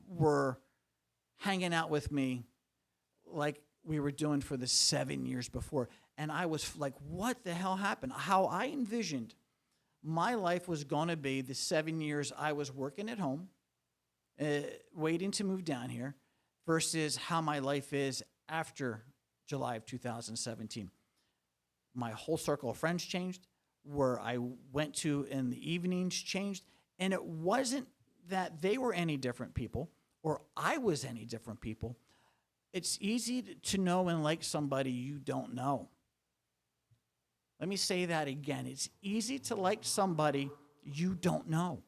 were hanging out with me like we were doing for the 7 years before. And I was like, what the hell happened? How I envisioned my life was going to be the 7 years I was working at home, waiting to move down here, versus how my life is after July of 2017. My whole circle of friends changed. Where I went to in the evenings changed. And it wasn't that they were any different people or I was any different people. It's easy to know and like somebody you don't know. Let me say that again. It's easy to like somebody you don't know.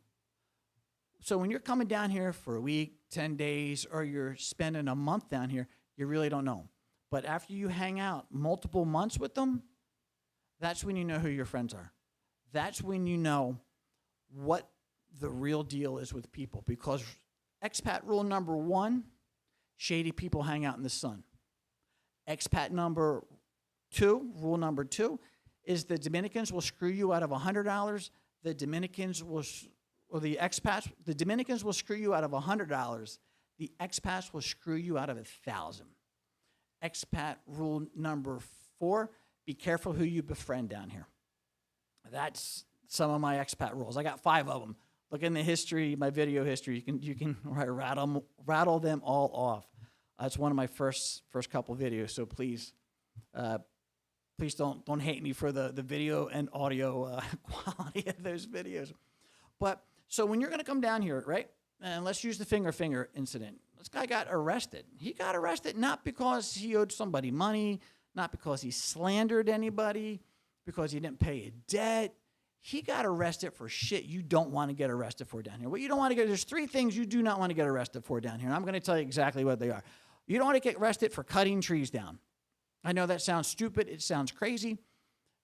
So when you're coming down here for a week, 10 days, or you're spending a month down here, you really don't know. But after you hang out multiple months with them, that's when you know who your friends are. That's when you know what the real deal is with people. Because expat rule number 1, shady people hang out in the sun. Expat number 2, rule number 2, is the Dominicans will screw you out of $100. The Dominicans will, or the expats, the Dominicans will screw you out of $100. The expats will screw you out of 1,000. Expat rule number 4, be careful who you befriend down here. That's some of my expat rules. I got 5 of them. Look in the history, my video history. You can rattle them all off. That's one of my first couple videos. So please don't hate me for the video and audio quality of those videos. But so when you're going to come down here, right? And let's use the finger incident. This guy got arrested. He got arrested not because he owed somebody money, not because he slandered anybody, because he didn't pay a debt. He got arrested for shit you don't want to get arrested for down here. What you don't want to get, there's 3 things you do not want to get arrested for down here. And I'm going to tell you exactly what they are. You don't want to get arrested for cutting trees down. I know that sounds stupid. It sounds crazy.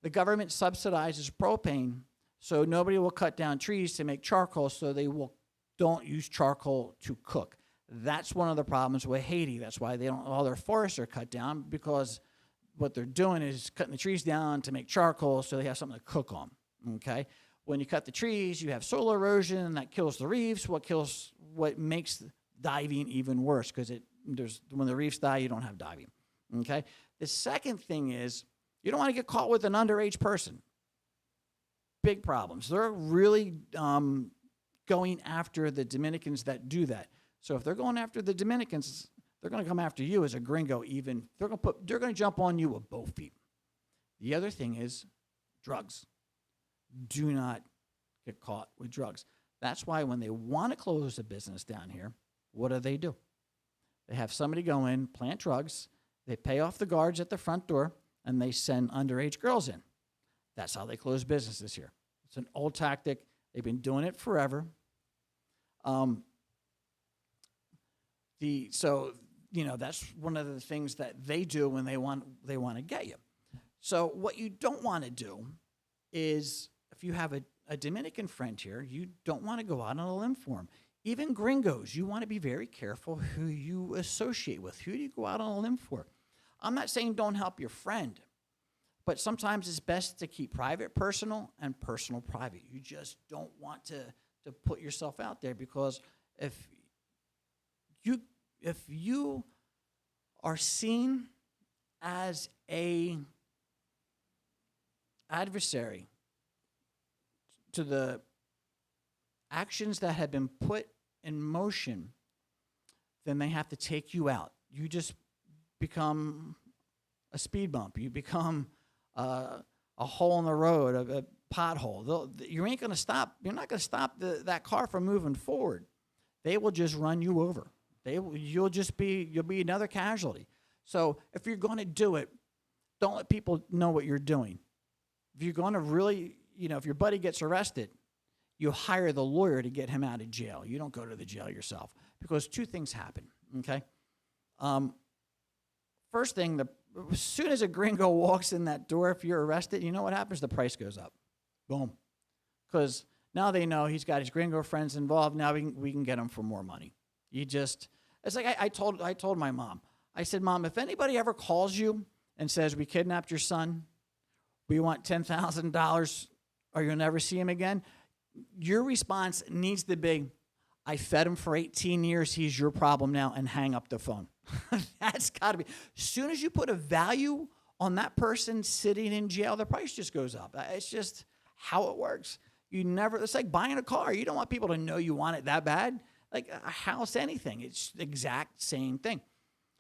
The government subsidizes propane, so nobody will cut down trees to make charcoal, so don't use charcoal to cook. That's one of the problems with Haiti. That's why all their forests are cut down, because what they're doing is cutting the trees down to make charcoal so they have something to cook on, okay? When you cut the trees, you have soil erosion, that kills the reefs, what makes diving even worse, because when the reefs die, you don't have diving, okay? The second thing is you don't want to get caught with an underage person. Big problems. They're really going after the Dominicans that do that. So if they're going after the Dominicans, they're going to come after you as a gringo even. They're going to jump on you with both feet. The other thing is drugs. Do not get caught with drugs. That's why when they want to close a business down here, what do? They have somebody go in, plant drugs, they pay off the guards at the front door, and they send underage girls in. That's how they close businesses here. It's an old tactic. They've been doing it forever. That's one of the things that they do when they want to get you. So what you don't want to do is, if you have a Dominican friend here, you don't want to go out on a limb for him. Even gringos, you want to be very careful who you associate with. Who do you go out on a limb for? I'm not saying don't help your friend, but sometimes it's best to keep private personal and personal private. You just don't want to put yourself out there, because if you are seen as a adversary to the actions that have been put in motion, then they have to take you out. You just become a speed bump. You become a hole in the road, a pothole. You ain't going to stop. You're not going to stop that car from moving forward. They will just run you over. You'll be another casualty. So if you're going to do it, don't let people know what you're doing. If you're going to really, if your buddy gets arrested, you hire the lawyer to get him out of jail. You don't go to the jail yourself, because 2 things happen, okay? First thing, as soon as a gringo walks in that door, if you're arrested, you know what happens? The price goes up. Boom. Because now they know he's got his gringo friends involved. Now we can get him for more money. It's like I told my mom. I said, Mom, if anybody ever calls you and says, we kidnapped your son, we want $10,000, or you'll never see him again, your response needs to be, I fed him for 18 years. He's your problem now, and hang up the phone. That's got to be. As soon as you put a value on that person sitting in jail, the price just goes up. It's just how it works. You never, it's like buying a car. You don't want people to know you want it that bad. Like a house, anything. It's the exact same thing.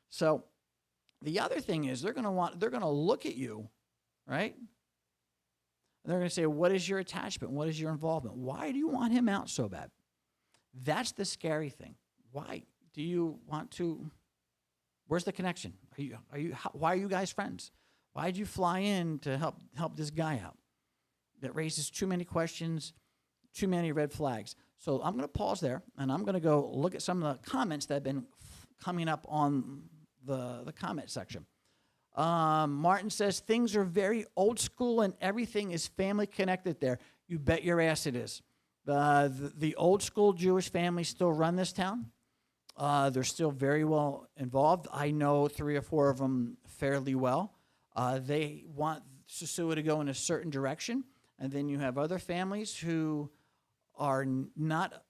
So the other thing is they're going to look at you, right? And they're going to say, what is your attachment? What is your involvement? Why do you want him out so bad? That's the scary thing. Why do you want to? Where's the connection? Why are you guys friends? Why did you fly in to help this guy out? That raises too many questions, too many red flags. So I'm going to pause there, and I'm going to go look at some of the comments that have been coming up on the comment section. Martin says, things are very old school, and everything is family connected there. You bet your ass it is. The old school Jewish families still run this town. They're still very well involved. I know 3 or 4 of them fairly well. They want Sosua to go in a certain direction, and then you have other families who are not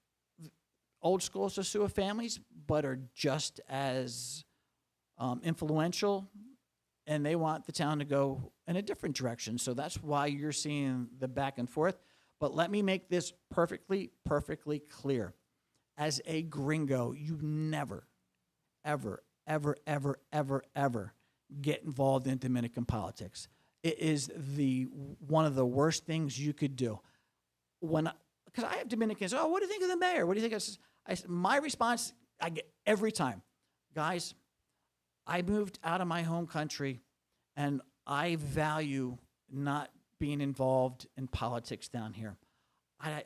old school Sosua families, but are just as influential, and they want the town to go in a different direction. So that's why you're seeing the back and forth. But let me make this perfectly clear. As a gringo, you never, ever, ever, ever, ever, ever get involved in Dominican politics. It is one of the worst things you could do. Because I have Dominicans, oh, what do you think of the mayor? What do you think? My response, I get every time, guys, I moved out of my home country, and I value not being involved in politics down here.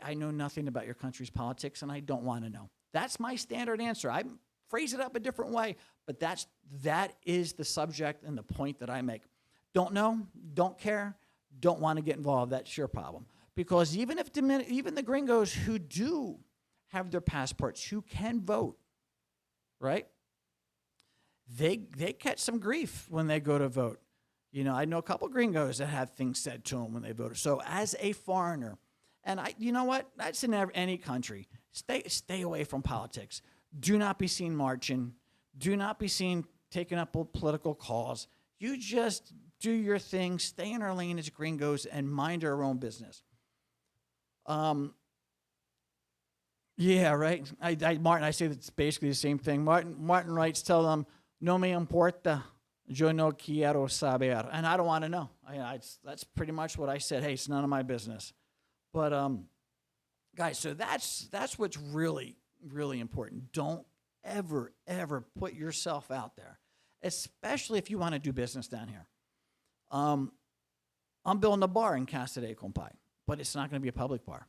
I know nothing about your country's politics, and I don't want to know. That's my standard answer. I phrase it up a different way, but that is the subject and the point that I make. Don't know, don't care, don't want to get involved. That's your problem. Because even the gringos who do have their passports, who can vote, right? They catch some grief when they go to vote. You know, I know a couple gringos that have things said to them when they voted. So as a foreigner, and you know what? That's in any country. Stay away from politics. Do not be seen marching. Do not be seen taking up a political cause. You just do your thing, stay in our lane as gringos, and mind our own business. Yeah, right. Martin, I say that's basically the same thing. Martin writes, tell them, no me importa, yo no quiero saber. And I don't want to know. That's pretty much what I said. Hey, it's none of my business. But, guys, so that's what's really, really important. Don't ever, ever put yourself out there, especially if you want to do business down here. I'm building a bar in Casa de Compay, but it's not going to be a public bar.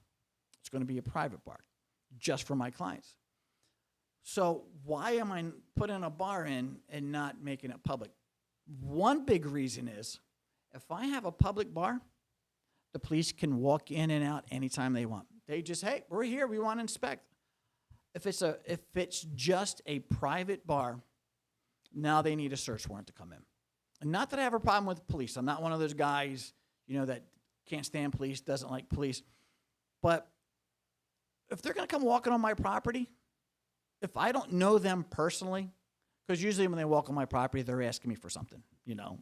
It's going to be a private bar just for my clients. So why am I putting a bar in and not making it public? One big reason is if I have a public bar, the police can walk in and out anytime they want. They just, hey, we're here. We want to inspect. If it's just a private bar, now they need a search warrant to come in. And not that I have a problem with police. I'm not one of those guys, that can't stand police, doesn't like police. But if they're going to come walking on my property, if I don't know them personally, because usually when they walk on my property, they're asking me for something,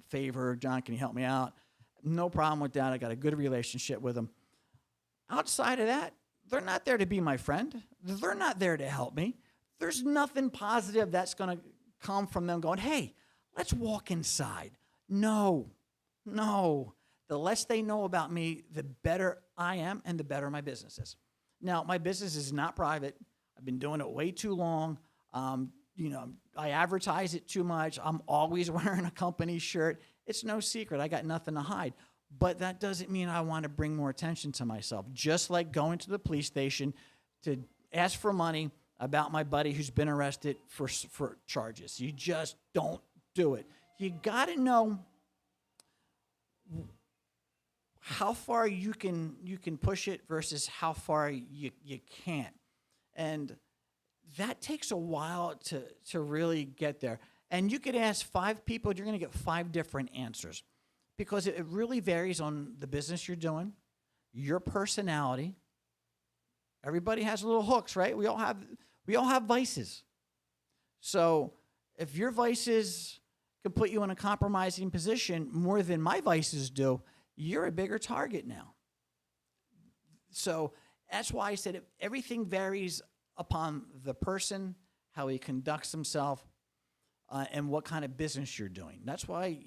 favor, John, can you help me out? No problem with that. I got a good relationship with them. Outside of that, they're not there to be my friend. They're not there to help me. There's nothing positive that's going to come from them going, hey, let's walk inside. No. The less they know about me, the better I am and the better my business is. Now, my business is not private. I've been doing it way too long. I advertise it too much. I'm always wearing a company shirt. It's no secret. I got nothing to hide. But that doesn't mean I want to bring more attention to myself. Just like going to the police station to ask for money about my buddy who's been arrested for charges. You just don't do it. You got to know how far you can push it versus how far you can't. And that takes a while to really get there. And you could ask 5 people, you're going to get 5 different answers because it really varies on the business you're doing, your personality. Everybody has little hooks, right? We all have We all have vices. So if your vices can put you in a compromising position more than my vices do, you're a bigger target now. So that's why I said everything varies upon the person, how he conducts himself, and what kind of business you're doing. That's why,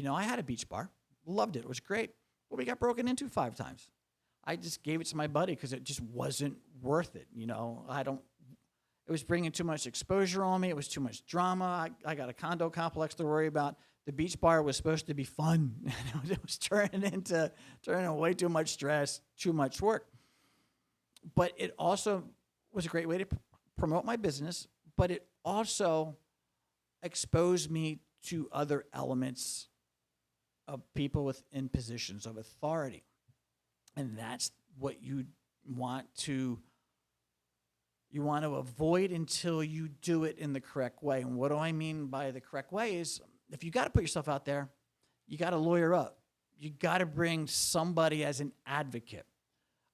I had a beach bar. Loved it. It was great. But we got broken into 5 times. I just gave it to my buddy because it just wasn't worth it. It was bringing too much exposure on me. It was too much drama. I got a condo complex to worry about. The beach bar was supposed to be fun. It was turning into way too much stress, too much work. But it also was a great way to promote my business, but it also exposed me to other elements of people in positions of authority. And that's what you want to avoid until you do it in the correct way. And what do I mean by the correct way is if you got to put yourself out there, you got to lawyer up. You got to bring somebody as an advocate.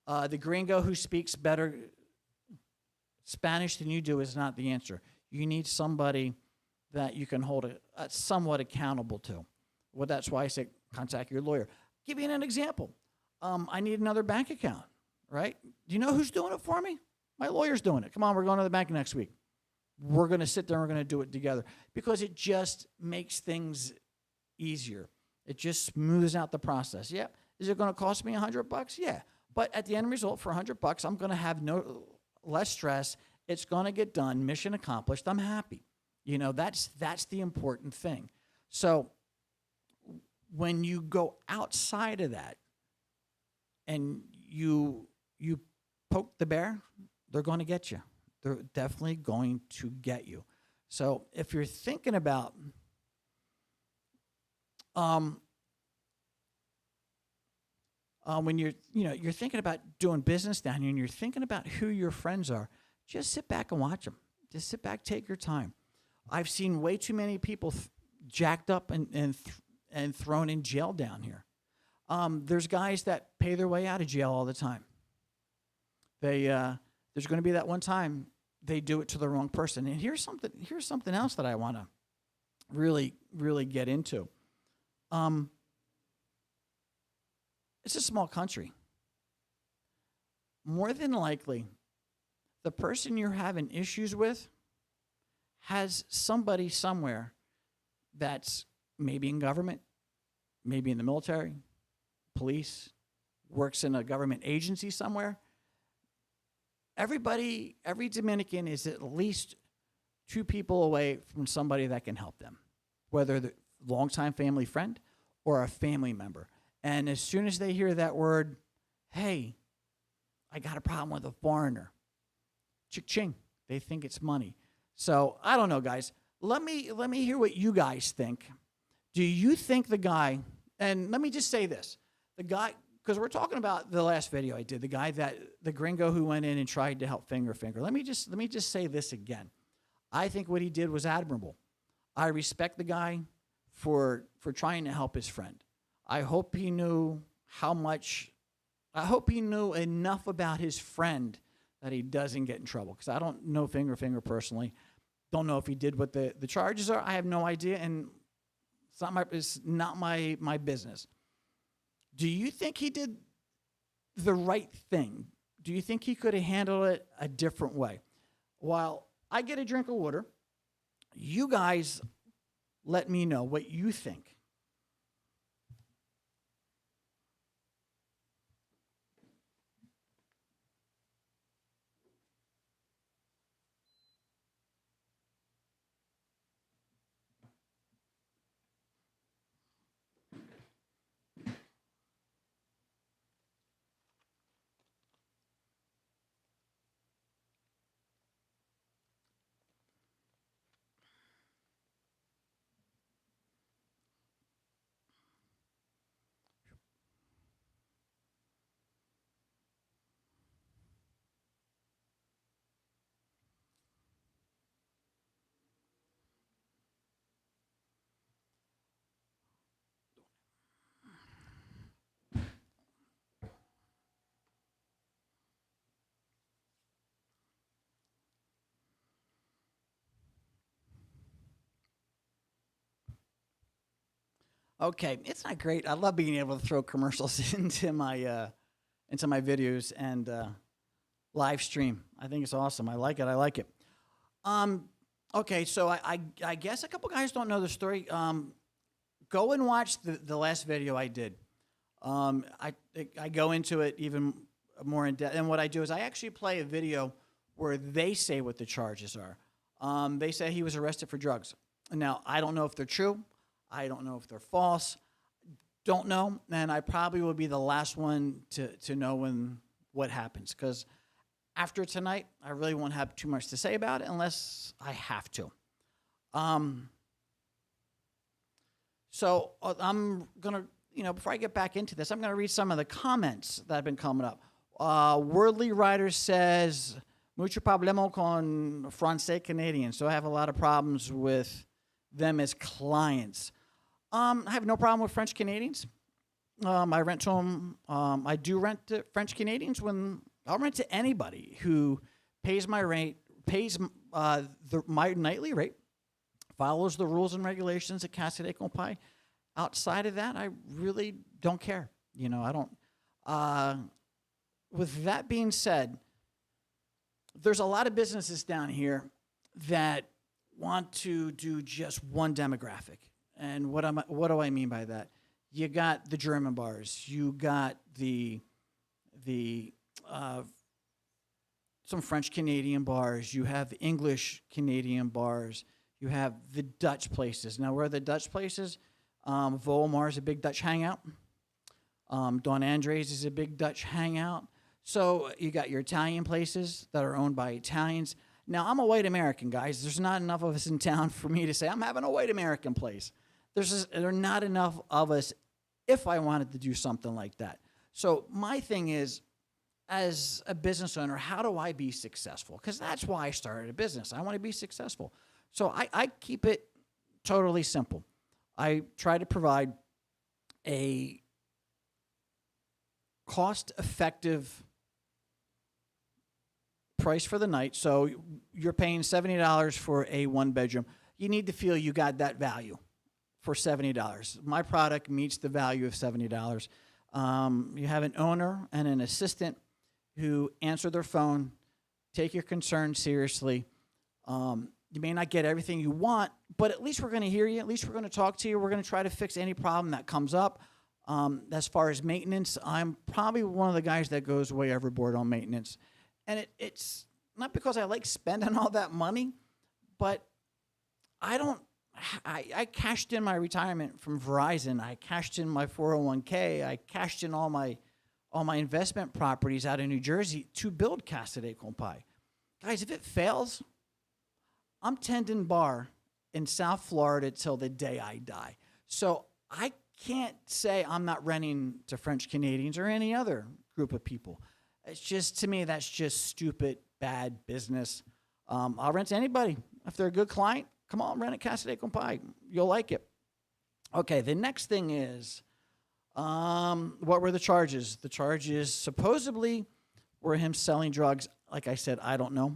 The gringo who speaks better Spanish than you do is not the answer. You need somebody that you can hold somewhat accountable to. Well, that's why I say contact your lawyer. Give you an example. I need another bank account, right? Do you know who's doing it for me? My lawyer's doing it. Come on, we're going to the bank next week. We're going to sit there and we're going to do it together because it just makes things easier. It just smooths out the process. Yeah. Is it going to cost me $100? Yeah. But at the end result, for $100, I'm going to have less stress. It's going to get done. Mission accomplished. I'm happy. That's the important thing. So when you go outside of that and you poke the bear, they're going to get you. They're definitely going to get you. So if you're thinking about when you're thinking about doing business down here and you're thinking about who your friends are, just sit back and watch them. Just sit back, take your time. I've seen way too many people jacked up and thrown in jail down here. There's guys that pay their way out of jail all the time. There's going to be that one time they do it to the wrong person. And here's something else that I want to really, really get into. It's a small country. More than likely, the person you're having issues with has somebody somewhere that's maybe in government, maybe in the military, police, works in a government agency somewhere. Every Dominican is at least 2 people away from somebody that can help them, whether the longtime family friend or a family member. And as soon as they hear that word, hey, I got a problem with a foreigner, cha-ching, they think it's money. So I don't know, guys. Let me hear what you guys think. Do you think the guy, and let me just say this, the guy, because we're talking about the last video I did, the gringo who went in and tried to help finger. Let me just say this again. I think what he did was admirable. I respect the guy for trying to help his friend. I hope he knew enough about his friend that he doesn't get in trouble. Because I don't know finger personally. Don't know if he did what the charges are. I have no idea, and it's not my business. Do you think he did the right thing? Do you think he could have handled it a different way? While I get a drink of water, you guys let me know what you think. Okay, it's not great. I love being able to throw commercials into my videos and live stream. I think it's awesome. I like it. I like it. Um, okay, so I guess a couple guys don't know the story. Go and watch the last video I did. I go into it even more in depth. And what I do is I actually play a video where they say what the charges are. They say he was arrested for drugs. Now, I don't know if they're true. I don't know if they're false. Don't know. And I probably will be the last one to know what happens. Because after tonight, I really won't have too much to say about it unless I have to. So I'm going to, before I get back into this, I'm going to read some of the comments that have been coming up. Worldly Writer says, mucho problema con Francais Canadians. So I have a lot of problems with them as clients. I have no problem with French Canadians. I rent to them. I do rent to French Canadians when I'll rent to anybody who pays my rate, pays my nightly rate, follows the rules and regulations at Casa de Compay. Outside of that, I really don't care. I don't. With that being said, there's a lot of businesses down here that want to do just one demographic. And what do I mean by that? You got the German bars. You got some French Canadian bars. You have English Canadian bars. You have the Dutch places. Now, where are the Dutch places? Volmar is a big Dutch hangout. Don Andres is a big Dutch hangout. So you got your Italian places that are owned by Italians. Now, I'm a white American, guys. There's not enough of us in town for me to say, I'm having a white American place. There are not enough of us if I wanted to do something like that. So my thing is, as a business owner, how do I be successful? Because that's why I started a business. I want to be successful. So I keep it totally simple. I try to provide a cost-effective price for the night. So you're paying $70 for a one-bedroom. You need to feel you got that value for $70. My product meets the value of $70. You have an owner and an assistant who answer their phone, take your concerns seriously. You may not get everything you want, but at least we're going to hear you. At least we're going to talk to you. We're going to try to fix any problem that comes up. As far as maintenance, I'm probably one of the guys that goes way overboard on maintenance. And it's not because I like spending all that money, but I cashed in my retirement from Verizon. I cashed in my 401k. I cashed in all my investment properties out in New Jersey to build Casa de Compay. Guys, if it fails, I'm tending bar in South Florida till the day I die. So I can't say I'm not renting to French Canadians or any other group of people. It's just, to me, that's just stupid, bad business. I'll rent to anybody. If they're a good client, come on, rent at Casa de Compay. You'll like it. Okay, the next thing is, what were the charges? The charges supposedly were him selling drugs. Like I said, I don't know.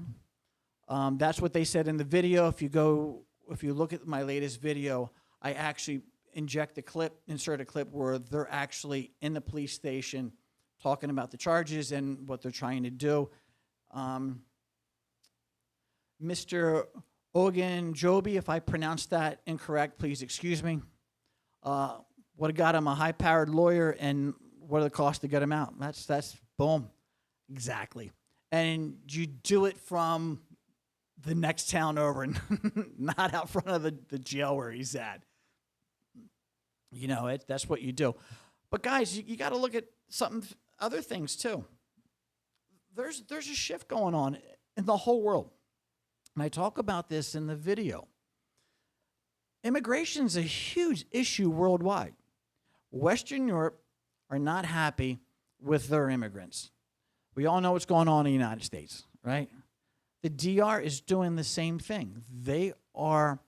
That's what they said in the video. If you look at my latest video, I actually insert a clip where they're actually in the police station talking about the charges and what they're trying to do. Mr. Ogun Joby, if I pronounced that incorrect, please excuse me. Would have got him a high-powered lawyer, and what are the costs to get him out? That's boom, exactly. And you do it from the next town over, and not out front of the jail where he's at. That's what you do. But guys, you got to look at other things too. There's a shift going on in the whole world. And I talk about this in the video. Immigration is a huge issue worldwide. Western Europe are not happy with their immigrants. We all know what's going on in the United States, right? The DR is doing the same thing. They are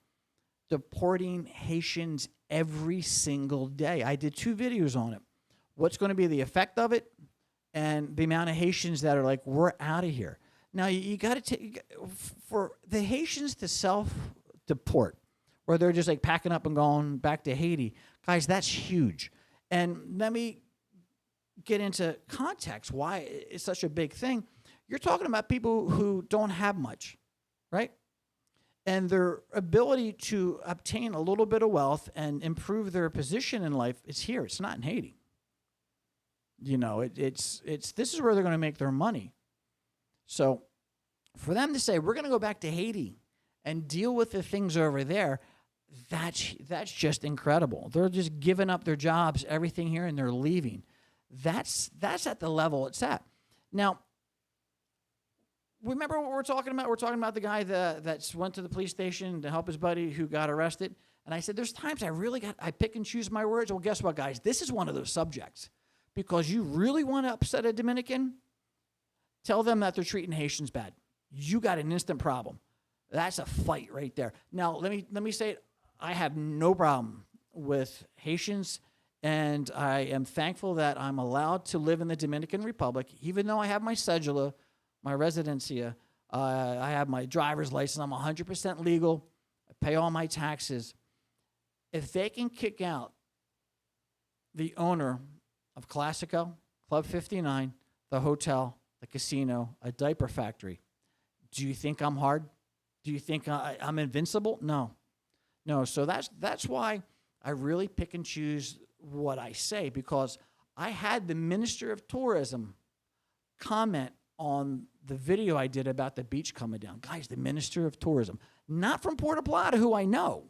deporting Haitians every single day. I did 2 videos on it. What's going to be the effect of it and the amount of Haitians that are like, we're out of here. Now, you got to take, for the Haitians to self-deport, or they're just like packing up and going back to Haiti. Guys, that's huge. And let me get into context why it's such a big thing. You're talking about people who don't have much, right? And their ability to obtain a little bit of wealth and improve their position in life is here. It's not in Haiti. You know, it's this is where they're going to make their money. So for them to say, we're going to go back to Haiti and deal with the things over there, that's just incredible. They're just giving up their jobs, everything here, and they're leaving. That's at the level it's at. Now, remember what we're talking about? We're talking about the guy that went to the police station to help his buddy who got arrested. And I said, there's times I pick and choose my words. Well, guess what, guys? This is one of those subjects. Because you really want to upset a Dominican, tell them that they're treating Haitians bad. You got an instant problem. That's a fight right there. Now, let me say it. I have no problem with Haitians, and I am thankful that I'm allowed to live in the Dominican Republic, even though I have my cedula, my residencia, I have my driver's license, I'm 100% legal, I pay all my taxes. If they can kick out the owner of Classico, Club 59, the hotel, the casino, a diaper factory, do you think I'm hard? Do you think I'm invincible? No. So that's why I really pick and choose what I say, because I had the Minister of Tourism comment on the video I did about the beach coming down. Guys, the Minister of Tourism, not from Puerto Plata, who I know.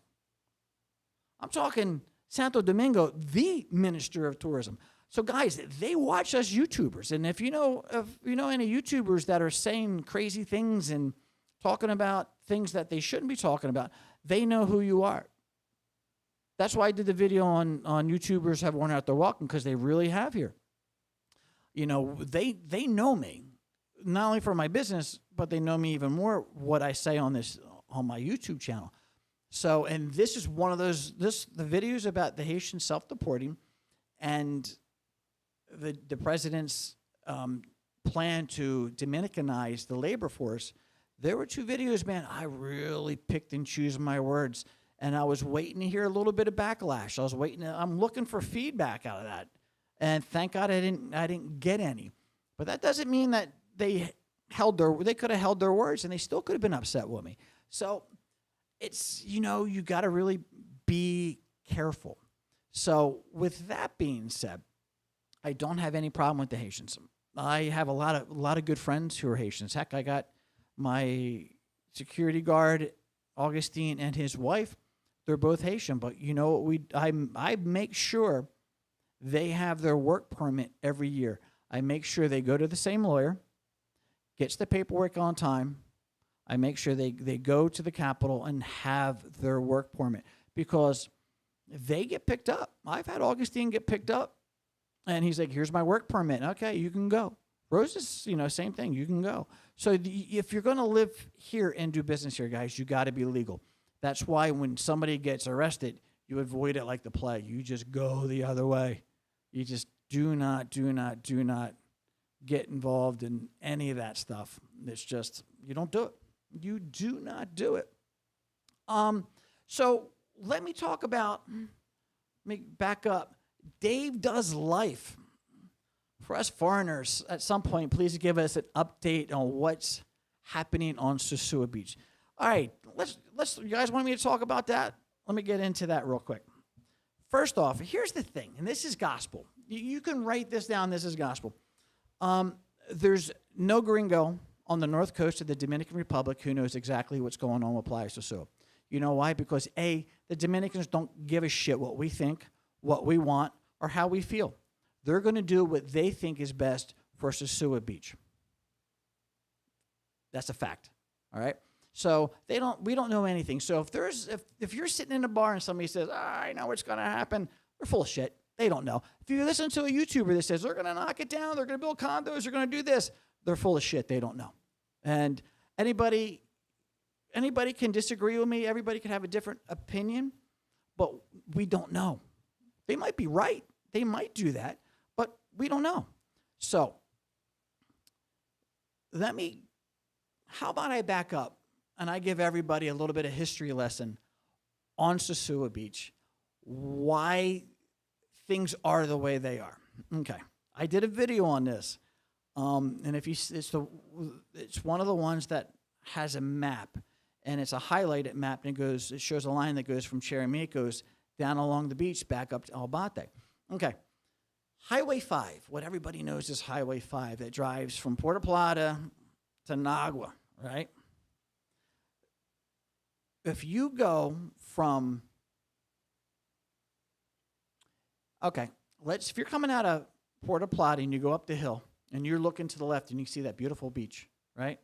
I'm talking Santo Domingo, the Minister of Tourism. So guys, they watch us YouTubers, and if you know any YouTubers that are saying crazy things and talking about things that they shouldn't be talking about, they know who you are. That's why I did the video on YouTubers have worn out their welcome, because they really have here. You know, they know me, not only for my business, but they know me even more what I say on my YouTube channel. So, and this is one of those the videos about the Haitian self-deporting and the president's plan to Dominicanize the labor force. There were two videos, man, I really picked and choose my words, and I was waiting to hear a little bit of backlash. I'm looking for feedback out of that, and thank God I didn't get any. But that doesn't mean that they could have held their words, and they still could have been upset with me. So it's, you got to really be careful. So with that being said, I don't have any problem with the Haitians. I have a lot of good friends who are Haitians. Heck, I got my security guard, Augustine, and his wife. They're both Haitian, but you know what I make sure they have their work permit every year. I make sure they go to the same lawyer, gets the paperwork on time. I make sure they go to the Capitol and have their work permit, because they get picked up. I've had Augustine get picked up, and he's like, here's my work permit. Okay, you can go. Rose is, same thing. You can go. So if you're going to live here and do business here, guys, you got to be legal. That's why when somebody gets arrested, you avoid it like the plague. You just go the other way. You just do not get involved in any of that stuff. It's just, you don't do it. You do not do it. So let me back up. Dave Does Life. For us foreigners, at some point, please give us an update on what's happening on Sosua Beach. All right, you guys want me to talk about that? Let me get into that real quick. First off, here's the thing, and this is gospel. You can write this down. This is gospel. There's no gringo on the north coast of the Dominican Republic who knows exactly what's going on with Playa Sosua. You know why? Because A, the Dominicans don't give a shit what we think, what we want, or how we feel. They're going to do what they think is best for Sosua Beach. That's a fact. All right. So we don't know anything. So if you're sitting in a bar and somebody says, I know what's going to happen, they're full of shit. They don't know. If you listen to a YouTuber that says they're going to knock it down, they're going to build condos, they're going to do this, they're full of shit. They don't know. And anybody can disagree with me. Everybody can have a different opinion, but we don't know. They might be right. They might do that, but we don't know. So how about I back up and I give everybody a little bit of history lesson on Sosua Beach, why things are the way they are. Okay, I did a video on this, and if you, it's one of the ones that has a map, and it's a highlighted map, and it shows a line that goes from Cheramicos down along the beach back up to Albate. Okay, Highway 5, what everybody knows is Highway 5 that drives from Puerto Plata to Nagua, right? If you go from, okay, if you're coming out of Puerto Plata and you go up the hill and you're looking to the left and you see that beautiful beach, right?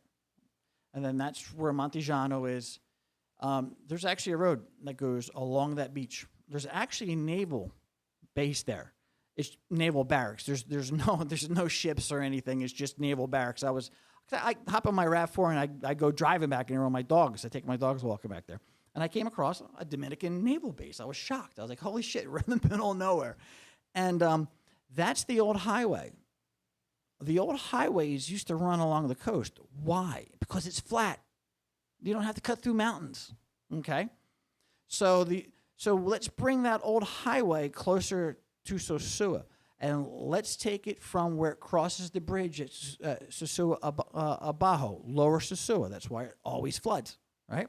And then that's where Montejano is. There's actually a road that goes along that beach. There's actually a naval base there. It's naval barracks. There's no ships or anything. It's just naval barracks. I hop on my RAV4 and I go driving back in there with my dogs. I take my dogs walking back there. And I came across a Dominican naval base. I was shocked. I was like, holy shit, we're in the middle of nowhere. And that's the old highway. The old highways used to run along the coast. Why? Because it's flat. You don't have to cut through mountains. Okay? So let's bring that old highway closer to Sosua. And let's take it from where it crosses the bridge at Sosua Abajo, lower Sosua. That's why it always floods, right?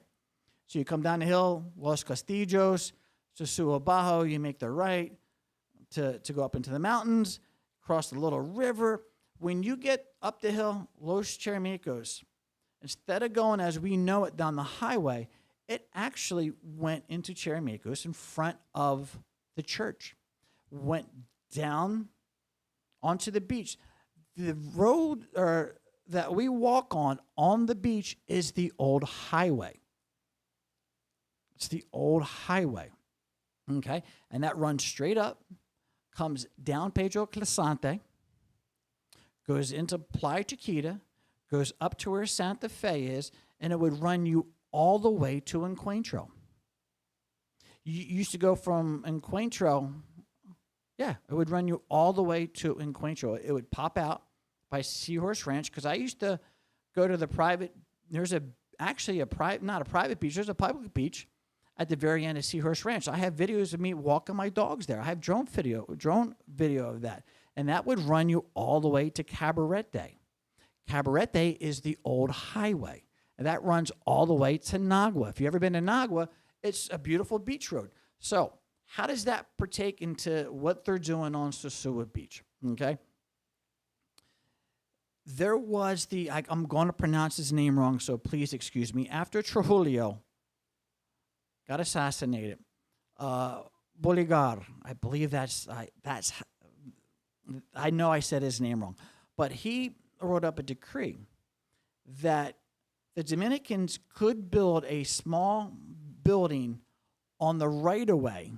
So you come down the hill, Los Castillos, Sosua Abajo, you make the right to go up into the mountains, cross the little river. When you get up the hill, Los Cheramicos, instead of going as we know it down the highway, it actually went into Cheramicos in front of the church, went down onto the beach. The road that we walk on the beach is the old highway. It's the old highway, okay? And that runs straight up, comes down Pedro Clasante, goes into Playa Chiquita, goes up to where Santa Fe is, and it would run you all the way to Encuentro. You used to go from Encuentro. Yeah, it would run you all the way to Encuentro. It would pop out by Seahorse Ranch, because I used to go to the private, there's not a private beach, there's a public beach at the very end of Seahorse Ranch. I have videos of me walking my dogs there. I have drone video of that. And that would run you all the way to Cabarete. Cabarete is the old highway. And that runs all the way to Nagua. If you've ever been to Nagua, it's a beautiful beach road. So how does that partake into what they're doing on Sosua Beach? Okay. There was I'm going to pronounce his name wrong, so please excuse me. After Trujillo got assassinated, Boligar, I believe I know I said his name wrong, but he wrote up a decree that the Dominicans could build a small building on the right-of-way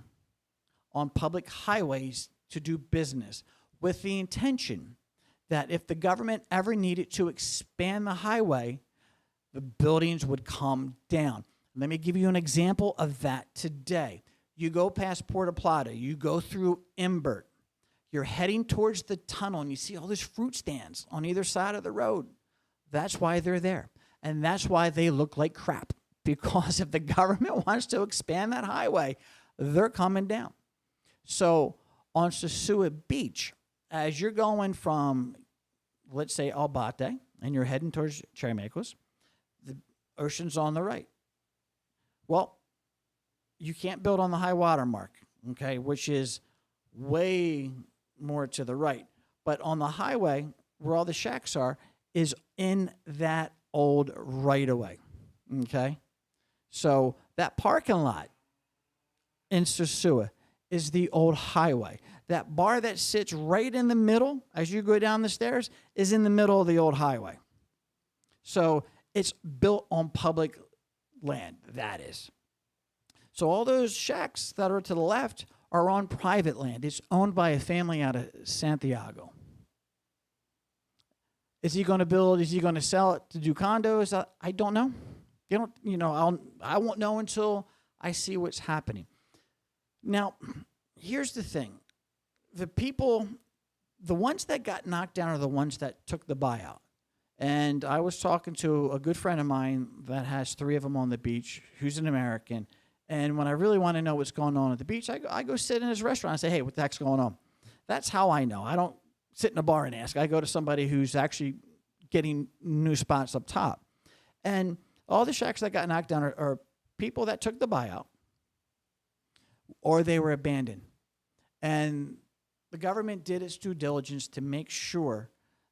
on public highways to do business, with the intention that if the government ever needed to expand the highway, the buildings would come down. Let me give you an example of that today. You go past Puerto Plata, you go through Imbert, you're heading towards the tunnel, and you see all these fruit stands on either side of the road. That's why they're there. And that's why they look like crap. Because if the government wants to expand that highway, they're coming down. So on Sosua Beach, as you're going from, let's say, Albate, and you're heading towards Cheramicos, the ocean's on the right. Well, you can't build on the high water mark, okay, which is way more to the right. But on the highway, where all the shacks are, is in that old right-of-way, okay? So that parking lot in Sosua is the old highway. That bar that sits right in the middle as you go down the stairs is in the middle of the old highway. So it's built on public land, that is. So all those shacks that are to the left are on private land. It's owned by a family out of Santiago. Is he going to build? Is he going to sell it to do condos? I don't know. I won't know until I see what's happening. Now, here's the thing. The ones that got knocked down are the ones that took the buyout. And I was talking to a good friend of mine that has 3 of them on the beach, who's an American, And when I really want to know what's going on at the beach, I go sit in his restaurant and say, hey, what the heck's going on? That's how I know. I don't sit in a bar and ask. I go to somebody who's actually getting new spots up top. And all the shacks that got knocked down are people that took the buyout or they were abandoned. And the government did its due diligence to make sure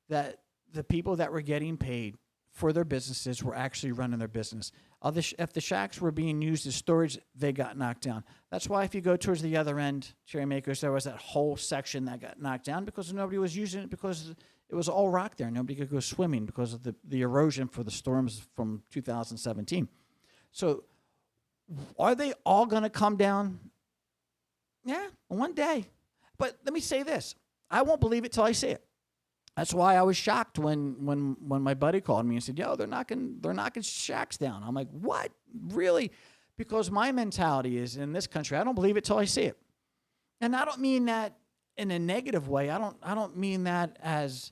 that the people that were getting paid for their businesses were actually running their business. If the shacks were being used as storage, they got knocked down. That's why if you go towards the other end, Cherry Makers, there was that whole section that got knocked down because nobody was using it because it was all rock there. Nobody could go swimming because of the erosion for the storms from 2017. So are they all going to come down? Yeah, one day. But let me say this. I won't believe it till I see it. That's why I was shocked when my buddy called me and said, yo, they're knocking shacks down. I'm like, what? Really? Because my mentality is in this country, I don't believe it till I see it. And I don't mean that in a negative way. I don't mean that as,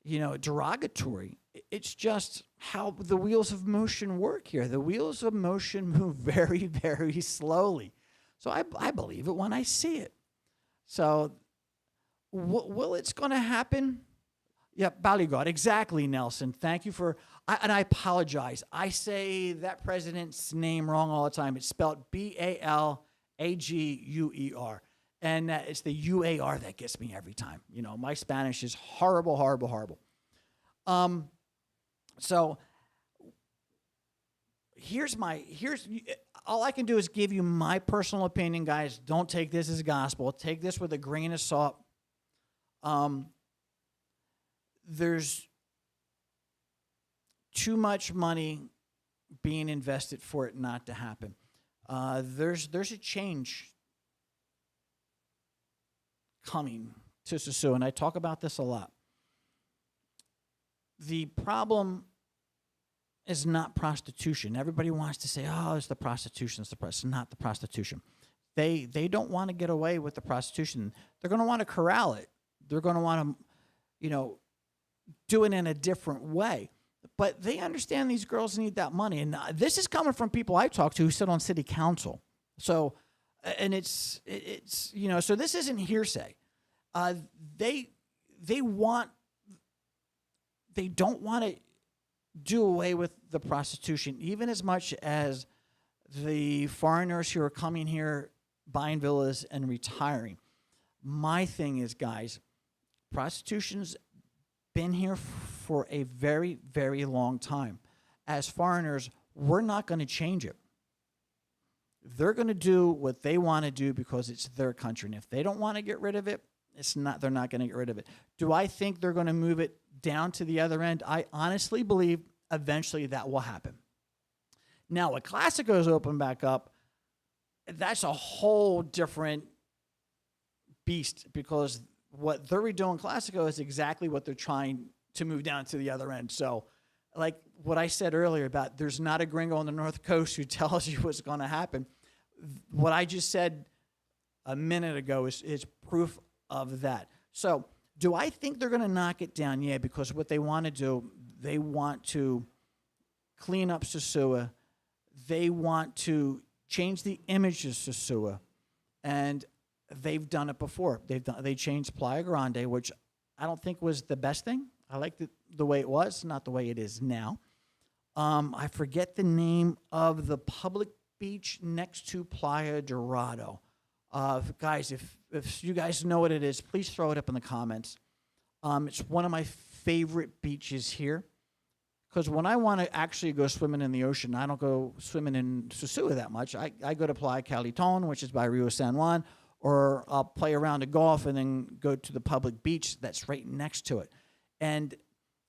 derogatory. It's just how the wheels of motion work here. The wheels of motion move very, very slowly. So I believe it when I see it. So will it's going to happen? Yeah, Ballygodd. Exactly, Nelson. Thank you for... and I apologize. I say that president's name wrong all the time. It's spelled Balaguer. And it's the UAR that gets me every time. My Spanish is horrible, horrible, horrible. So here's all I can do is give you my personal opinion, guys. Don't take this as gospel. Take this with a grain of salt. There's too much money being invested for it not to happen. There's a change coming to Sosua, and I talk about this a lot. The problem is not prostitution. Everybody wants to say, oh, it's the prostitution. It's not the prostitution. They don't want to get away with the prostitution. They're going to want to corral it. They're going to want to, do it in a different way. But they understand these girls need that money. And this is coming from people I talk to who sit on city council. So, and it's so this isn't hearsay. They don't want to do away with the prostitution, even as much as the foreigners who are coming here, buying villas and retiring. My thing is, guys, prostitution's been here for a very, very long time. As foreigners, we're not going to change it. They're going to do what they want to do because it's their country. And if they don't want to get rid of it, they're not going to get rid of it. Do I think they're going to move it down to the other end? I honestly believe eventually that will happen. Now, when Classico's open back up, that's a whole different beast because what they're redoing Classico is exactly what they're trying to move down to the other end. So, like what I said earlier about there's not a gringo on the North Coast who tells you what's going to happen. What I just said a minute ago is proof of that. So, do I think they're going to knock it down? Yeah, because what they want to do, they want to clean up Sosua. They want to change the image of Sosua. And they've done it before. They changed Playa Grande, which I don't think was the best thing. I liked it the way it was, not the way it is now. I forget the name of the public beach next to Playa Dorado. Guys, if you guys know what it is, please throw it up in the comments. It's one of my favorite beaches here. Because when I want to actually go swimming in the ocean, I don't go swimming in Sosua that much. I go to Playa Caliton, which is by Rio San Juan, or I'll play around a golf and then go to the public beach that's right next to it. And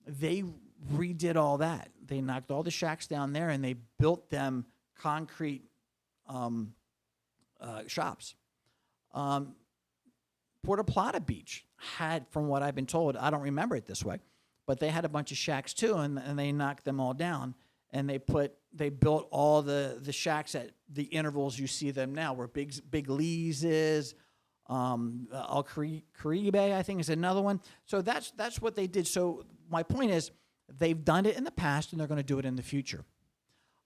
they redid all that. They knocked all the shacks down there and they built them concrete shops. Puerto Plata Beach had, from what I've been told, I don't remember it this way, but they had a bunch of shacks too, and they knocked them all down. And they built all the shacks at the intervals you see them now, where Big Lee's is, El Caribe, I think, is another one. So that's what they did. So my point is, they've done it in the past, and they're going to do it in the future.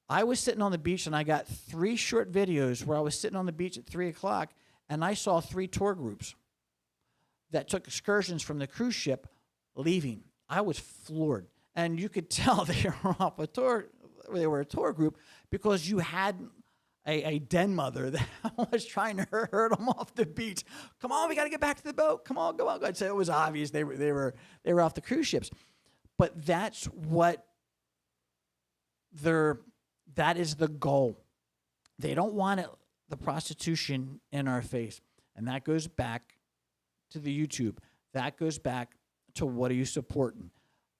I was sitting on the beach and I got 3 short videos where I was sitting on the beach at 3 o'clock and I saw 3 tour groups that took excursions from the cruise ship leaving. I was floored. And you could tell they were off a tour. They were a tour group because you had a den mother that was trying to herd them off the beach. Come on, we got to get back to the boat. Come on, go on. I'd say it was obvious they were off the cruise ships. But that's what that is the goal. They don't want the prostitution in our face. And that goes back to the YouTube. That goes back to what are you supporting?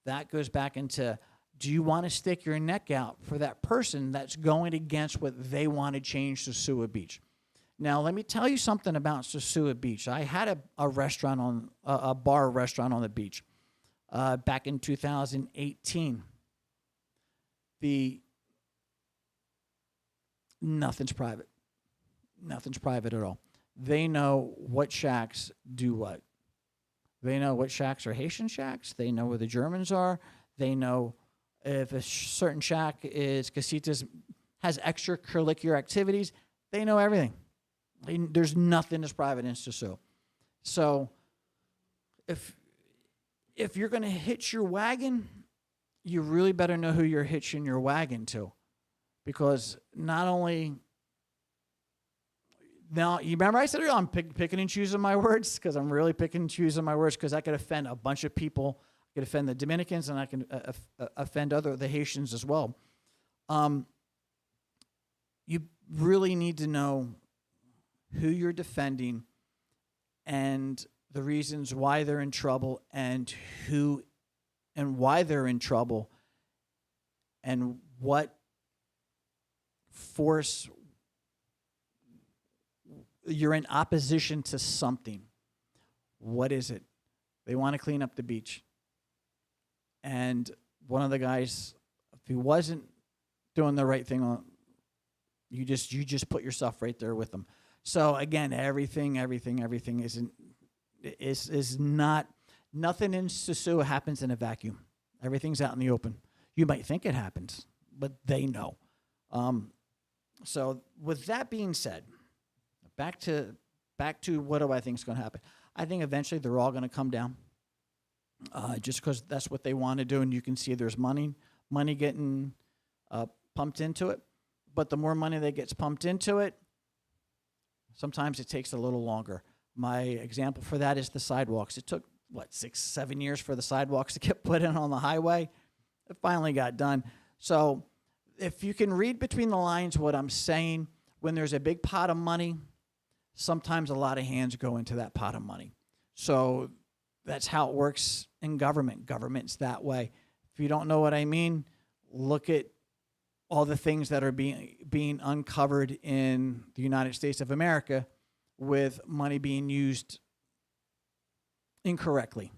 That goes back into, do you want to stick your neck out for that person that's going against what they want to change Sosua Beach? Now, let me tell you something about Sosua Beach. I had a bar restaurant on the beach back in 2018. Nothing's private. Nothing's private at all. They know what shacks do what. They know what shacks are Haitian shacks. They know where the Germans are. They know if a certain shack is casitas, has extracurricular activities. They know everything. There's nothing that's private in Sosua. So if you're going to hitch your wagon, you really better know who you're hitching your wagon to. Because not only... Now, you remember I said I'm picking and choosing my words? Because I'm really picking and choosing my words because I could offend a bunch of people. I could offend the Dominicans, and I can offend the Haitians as well. You really need to know who you're defending and the reasons why they're in trouble and who and why they're in trouble and what force you're in opposition to something. What is it? They want to clean up the beach. And one of the guys, if he wasn't doing the right thing, you just put yourself right there with them. So again, everything is not, nothing in Sosua happens in a vacuum. Everything's out in the open. You might think it happens, but they know. So with that being said, back to what do I think is going to happen? I think eventually they're all going to come down, just because that's what they want to do, and you can see there's money getting pumped into it. But the more money that gets pumped into it, sometimes it takes a little longer. My example for that is the sidewalks. It took 6-7 years for the sidewalks to get put in on the highway. It finally got done. So if you can read between the lines what I'm saying, when there's a big pot of money, sometimes a lot of hands go into that pot of money. So that's how it works in government. Government's that way. If you don't know what I mean, look at all the things that are being uncovered in the United States of America with money being used incorrectly.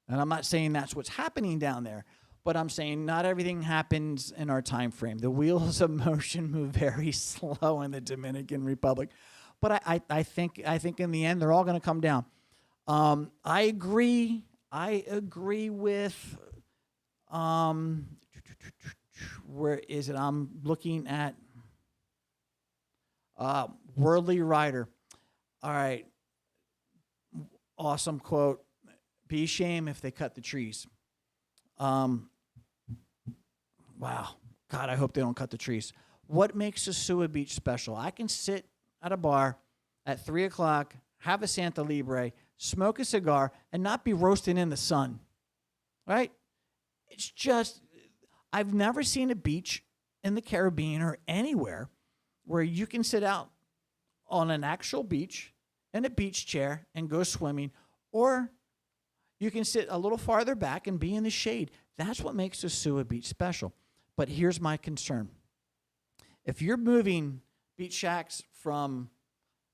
And I'm not saying that's what's happening down there, but I'm saying not everything happens in our time frame. The wheels of motion move very slow in the Dominican Republic. But I think in the end they're all going to come down. I agree with where is it? I'm looking at Worldly Rider. All right, awesome quote. Be ashamed if they cut the trees. Wow, God, I hope they don't cut the trees. What makes Sosua Beach special? I can sit at a bar at 3 o'clock, have a Santa Libre, smoke a cigar, and not be roasting in the sun, right? It's just, I've never seen a beach in the Caribbean or anywhere where you can sit out on an actual beach in a beach chair and go swimming, or you can sit a little farther back and be in the shade. That's what makes Sosua Beach special. But here's my concern. If you're moving beach shacks from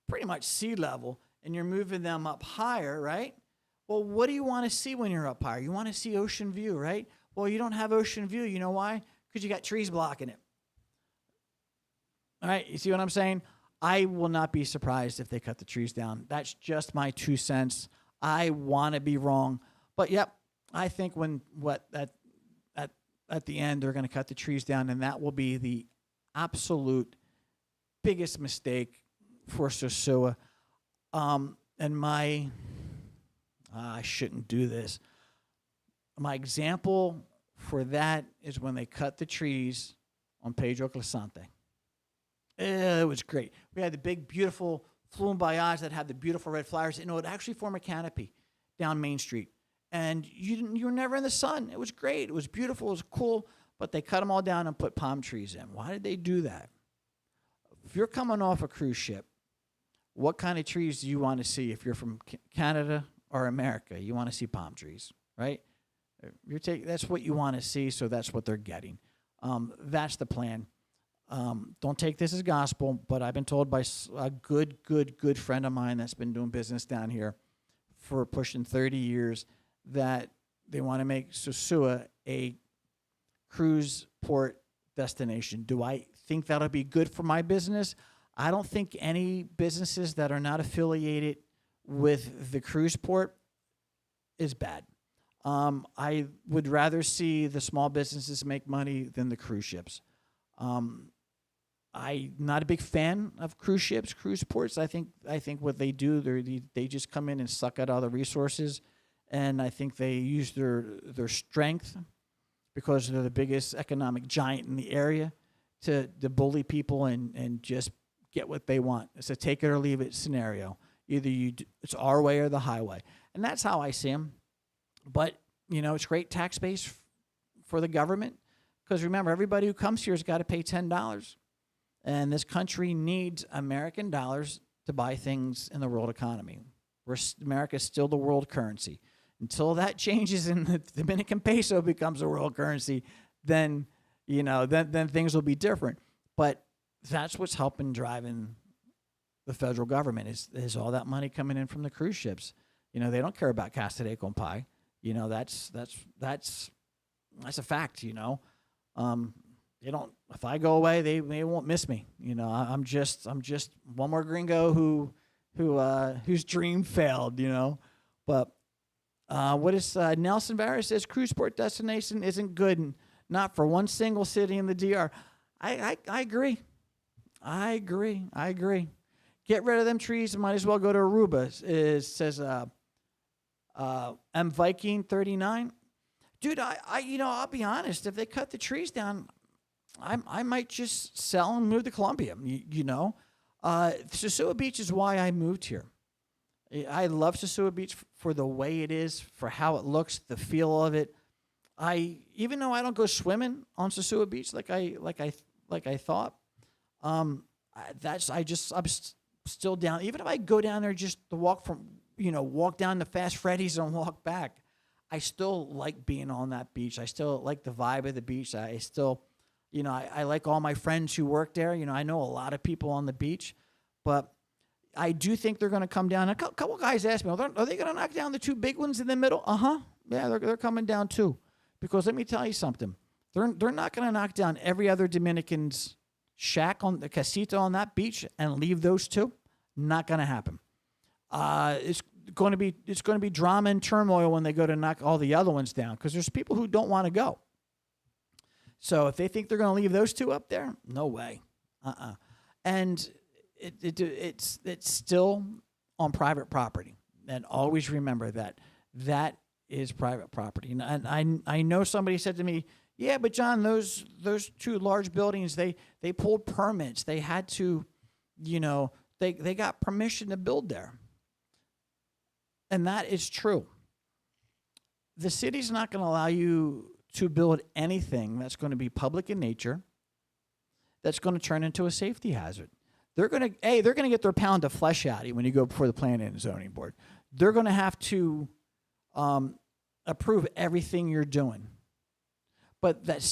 pretty much sea level and you're moving them up higher, right? Well, what do you want to see when you're up higher? You want to see ocean view, right? Well, you don't have ocean view. You know why? Because you got trees blocking it. All right, you see what I'm saying? I will not be surprised if they cut the trees down. That's just my 2 cents. I want to be wrong. But, yep, I think at the end they're going to cut the trees down, and that will be the absolute biggest mistake for Sosua. And I shouldn't do this. My example for that is when they cut the trees on Pedro Clasante. It was great. We had the big, beautiful flume-by-eyes that had the beautiful red flowers. It would actually form a canopy down Main Street. And you were never in the sun. It was great. It was beautiful. It was cool. But they cut them all down and put palm trees in. Why did they do that? If you're coming off a cruise ship, what kind of trees do you want to see? If you're from Canada or America, you want to see palm trees, right? That's what you want to see, so that's what they're getting. That's the plan. Don't take this as gospel, but I've been told by a good friend of mine that's been doing business down here for pushing 30 years that they want to make Sosua a cruise port destination. Do I think that'll be good for my business? I don't think any businesses that are not affiliated with the cruise port is bad. I would rather see the small businesses make money than the cruise ships. I'm not a big fan of cruise ships, cruise ports. I think what they do, they just come in and suck out all the resources, and I think they use their strength because they're the biggest economic giant in the area to bully people and just get what they want. It's a take it or leave it scenario. Either it's our way or the highway, and that's how I see them. But it's great tax base for the government because remember, everybody who comes here has got to pay $10. And this country needs American dollars to buy things in the world economy. America is still the world currency. Until that changes and the Dominican peso becomes a world currency, then things will be different. But that's what's helping driving the federal government is all that money coming in from the cruise ships. They don't care about Casa de Compay. That's a fact. They don't. If I go away, they won't miss me. I'm just one more gringo whose dream failed. But what is Nelson Varus says cruise port destination isn't good, and not for one single city in the DR. I agree. I agree. Get rid of them trees. Might as well go to Aruba. Says M Viking 39. Dude, I'll be honest. If they cut the trees down, I might just sell and move to Colombia. Sosua Beach is why I moved here. I love Sosua Beach for the way it is, for how it looks, the feel of it. Even though I don't go swimming on Sosua Beach like I thought, I'm still down. Even if I go down there just to walk down to Fast Freddy's and walk back, I still like being on that beach. I still like the vibe of the beach. I still, I like all my friends who work there. I know a lot of people on the beach, but I do think they're going to come down. A couple guys asked me, are they going to knock down the two big ones in the middle? Yeah, they're coming down too. Because let me tell you something. They're not going to knock down every other Dominican's shack on the casita on that beach and leave those two. Not going to happen. It's going to be drama and turmoil when they go to knock all the other ones down because there's people who don't want to go. So if they think they're going to leave those two up there, no way. And it's still on private property. And always remember that is private property. And I know somebody said to me, yeah, but John, those two large buildings, they pulled permits. They had to, they got permission to build there. And that is true. The city's not going to allow you to build anything that's going to be public in nature, that's going to turn into a safety hazard. They're going to get their pound of flesh out of you when you go before the Planning and Zoning Board. They're going to have to approve everything you're doing. But that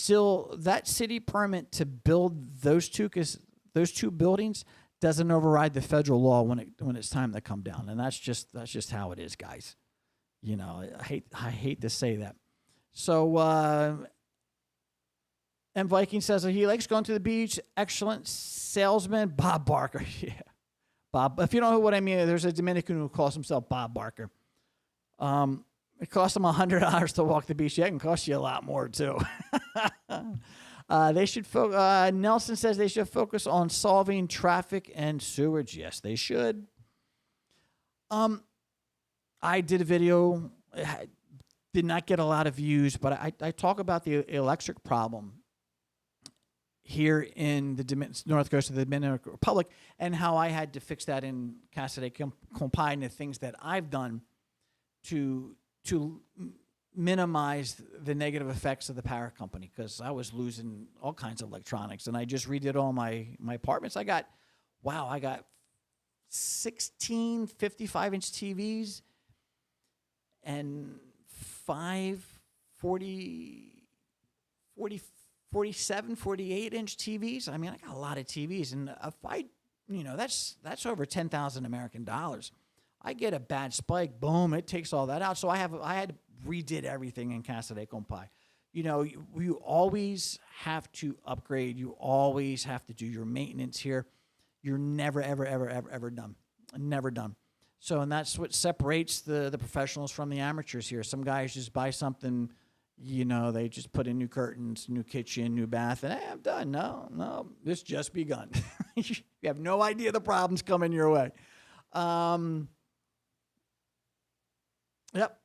city permit to build those two buildings doesn't override the federal law when it's time to come down, and that's just how it is, guys. I hate to say that. So, M Viking says that he likes going to the beach. Excellent salesman, Bob Barker. Yeah, Bob. If you don't know what I mean, there's a Dominican who calls himself Bob Barker. It costs him $100 to walk the beach. Yeah, it can cost you a lot more too. Nelson says they should focus on solving traffic and sewage. Yes, they should. I did a video, did not get a lot of views, but I talk about the electric problem here in the north coast of the Dominican Republic and how I had to fix that in Casa de Compay and the things that I've done to minimize the negative effects of the power company, because I was losing all kinds of electronics, and I just redid all my apartments. I got 16 55-inch TVs and 5 47, 48-inch TVs. I mean, I got a lot of TVs, and that's over 10,000 American dollars. I get a bad spike, boom, it takes all that out. So I had redid everything in Casa de Compay. You always have to upgrade. You always have to do your maintenance here. You're never, ever, ever, ever, ever done. Never done. So, and that's what separates the professionals from the amateurs here. Some guys just buy something, they just put in new curtains, new kitchen, new bath, and hey, I'm done. No, it's just begun. You have no idea the problems coming your way. Yep,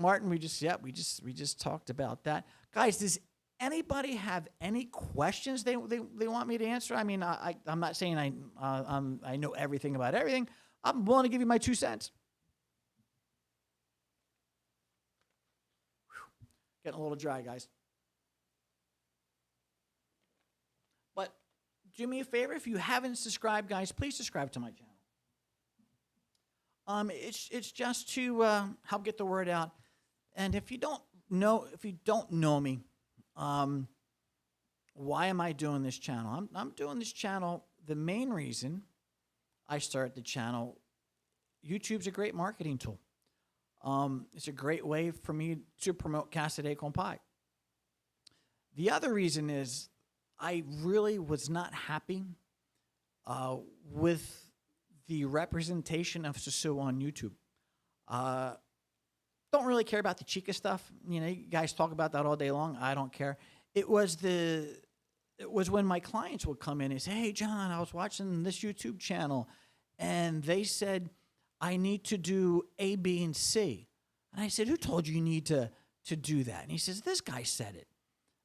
Martin, we just talked about that. Guys, does anybody have any questions they want me to answer? I mean, I'm not saying I know everything about everything. I'm willing to give you my 2 cents. Getting a little dry, guys. But do me a favor, if you haven't subscribed, guys, please subscribe to my channel. It's just to help get the word out. And if you don't know me, why am I doing this channel? I'm doing this channel. The main reason I started the channel, YouTube's a great marketing tool. It's a great way for me to promote Casa de Compay. The other reason is I really was not happy with the representation of Sosua on YouTube. Don't really care about the Chica stuff. You guys talk about that all day long. I don't care. It was when my clients would come in and say, "Hey, John, I was watching this YouTube channel, and they said I need to do A, B, and C." And I said, "Who told you need to do that?" And he says, "This guy said it."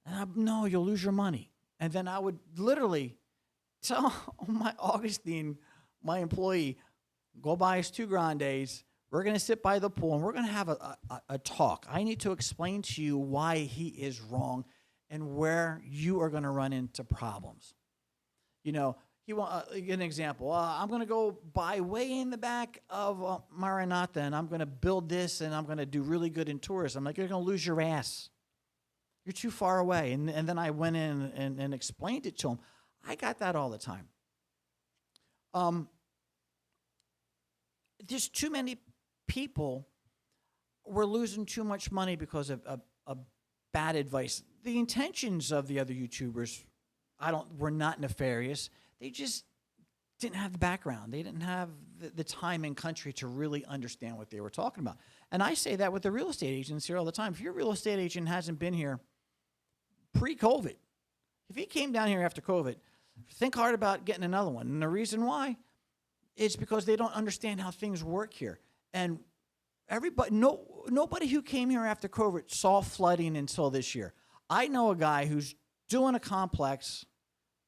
And "No, you'll lose your money." And then I would literally tell my Augustine, my employee, go buy us 2 grandes. We're going to sit by the pool, and we're going to have a talk. I need to explain to you why he is wrong and where you are going to run into problems. He want an example. I'm going to go buy way in the back of Maranatha, and I'm going to build this, and I'm going to do really good in tourism. I'm like, you're going to lose your ass. You're too far away. And then I went in and explained it to him. I got that all the time. There's too many people were losing too much money because of bad advice. The intentions of the other YouTubers were not nefarious. They just didn't have the background. They didn't have the time and country to really understand what they were talking about. And I say that with the real estate agents here all the time. If your real estate agent hasn't been here pre-COVID, if he came down here after COVID, think hard about getting another one. And the reason why is because they don't understand how things work here. And nobody who came here after COVID saw flooding until this year. I know a guy who's doing a complex,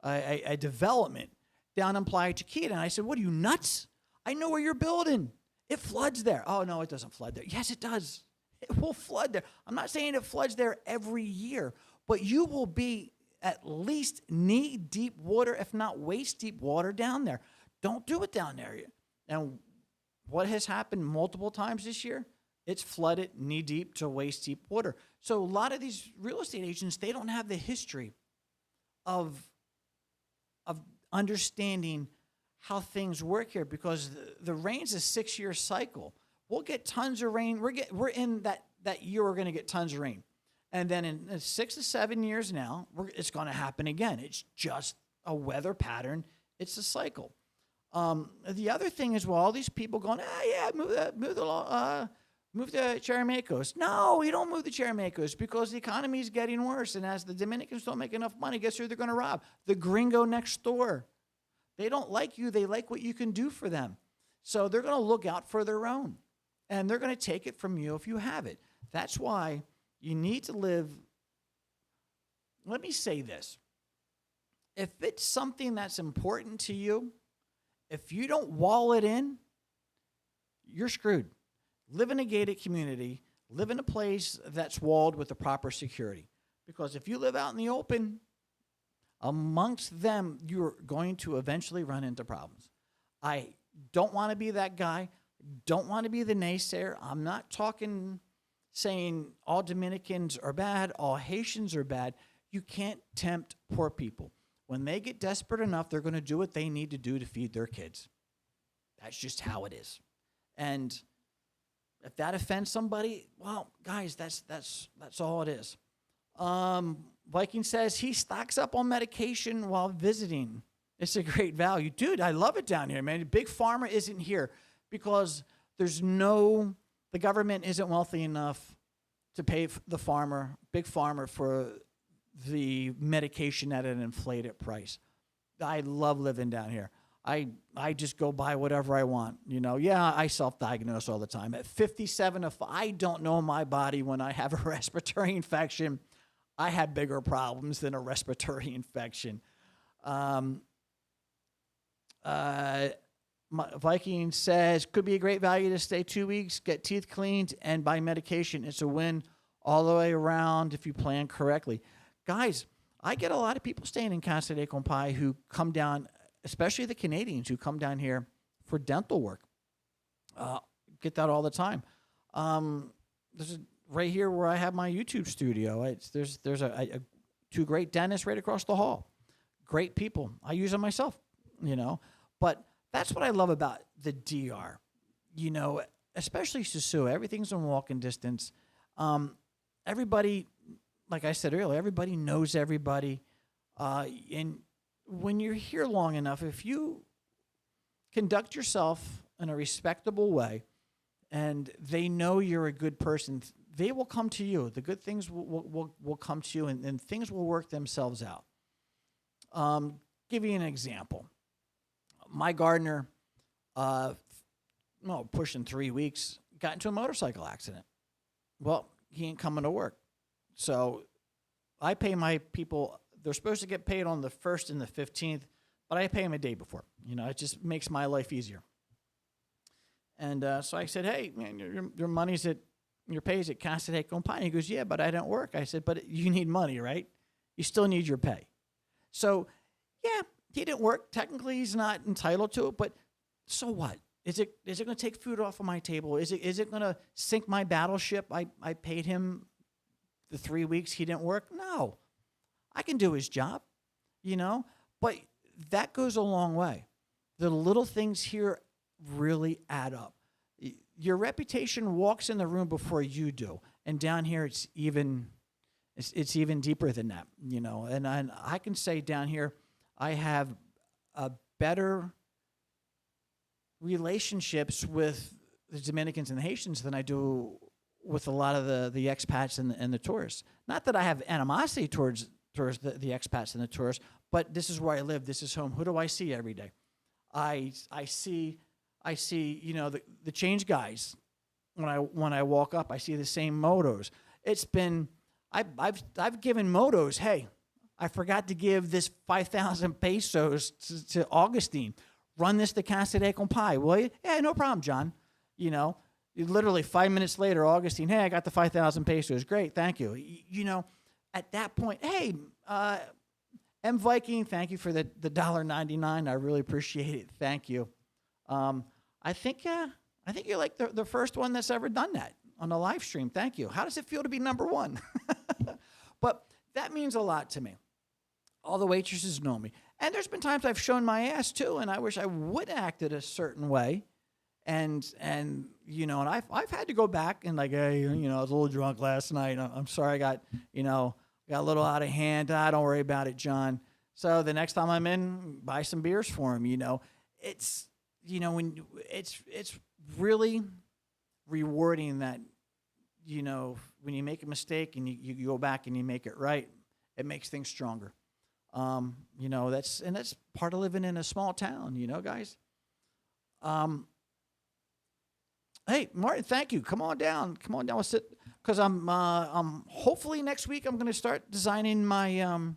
a development down in Playa Chiquita. And I said, "What are you, nuts? I know where you're building. It floods there." "Oh, no, it doesn't flood there." "Yes, it does. It will flood there." I'm not saying it floods there every year, but you will be at least knee-deep water, if not waist-deep water down there. Don't do it down there. And what has happened multiple times this year? It's flooded knee-deep to waist-deep water. So a lot of these real estate agents, they don't have the history of understanding how things work here, because the rain's a 6-year cycle. We'll get tons of rain. We're in that year we're going to get tons of rain. And then in 6 to 7 years now, it's going to happen again. It's just a weather pattern. It's a cycle. The other thing is, well, all these people going, move Move to Charamakos. No, we don't move to Charamakos because the economy is getting worse. And as the Dominicans don't make enough money, guess who they're going to rob? The gringo next door. They don't like you. They like what you can do for them. So they're going to look out for their own. And they're going to take it from you if you have it. That's why you need to live. Let me say this. If it's something that's important to you, if you don't wall it in, you're screwed. Live in a gated community. Live in a place that's walled with the proper security. Because if you live out in the open, amongst them, you're going to eventually run into problems. I don't want to be that guy. Don't want to be the naysayer. I'm not saying all Dominicans are bad, all Haitians are bad. You can't tempt poor people. When they get desperate enough, they're going to do what they need to do to feed their kids. That's just how it is. And if that offends somebody, well, guys, that's all it is. Viking says he stocks up on medication while visiting. It's a great value. Dude, I love it down here, man. Big Pharma isn't here because the government isn't wealthy enough to pay the farmer, Big Pharma, for the medication at an inflated price. I love living down here. I just go buy whatever I want. Yeah, I self-diagnose all the time. At 57, if I don't know my body when I have a respiratory infection, I have bigger problems than a respiratory infection. Viking says, could be a great value to stay 2 weeks, get teeth cleaned, and buy medication. It's a win all the way around if you plan correctly. Guys, I get a lot of people staying in Casa de Compay who come down, especially the Canadians who come down here for dental work. Get that all the time. This is right here where I have my YouTube studio. There's two great dentists right across the hall. Great people. I use them myself, But that's what I love about the DR. Especially Sosua. Everything's in walking distance. Everybody, like I said earlier, everybody knows everybody. And when you're here long enough, if you conduct yourself in a respectable way and they know you're a good person, they will come to you. The good things will come to you, and things will work themselves out. Give you an example. My gardener, pushing 3 weeks, got into a motorcycle accident. Well, he ain't coming to work. So I pay my people, they're supposed to get paid on the 1st and the 15th, but I pay them a day before. It just makes my life easier. And so I said, hey, man, your money's your pay's at Casa de Compay. He goes, yeah, but I don't work. I said, but you need money, right? You still need your pay. So, yeah, he didn't work. Technically, he's not entitled to it, but so what? Is it going to take food off of my table? Is it going to sink my battleship? I paid him the 3 weeks he didn't work? No. I can do his job, But that goes a long way. The little things here really add up. Your reputation walks in the room before you do. And down here, it's even deeper than that, And I can say down here, I have a better relationships with the Dominicans and the Haitians than I do with a lot of the expats and the tourists. Not that I have animosity towards the expats and the tourists, but this is where I live. This is home. Who do I see every day? I see the change guys when I walk up. I see the same motos. It's been I've given motos. Hey, I forgot to give this 5,000 pesos to Augustine. Run this to Casa de Compay, will you? Yeah, no problem, John. Literally 5 minutes later, Augustine, hey, I got the 5,000 pesos. Great, thank you. At that point, hey, M. Viking, thank you for the $1.99. I really appreciate it. Thank you. I think you're like the first one that's ever done that on a live stream. Thank you. How does it feel to be number one? But that means a lot to me. All the waitresses know me. And there's been times I've shown my ass too, and I wish I would act a certain way. And I've had to go back and hey, I was a little drunk last night. I'm sorry I got a little out of hand. Don't worry about it, John. So the next time I'm in, buy some beers for him. It's when it's really rewarding that, when you make a mistake and you go back and you make it right, it makes things stronger. That's part of living in a small town, guys. Hey, Martin, thank you. Come on down. We'll sit, because I'm hopefully next week I'm going to start designing my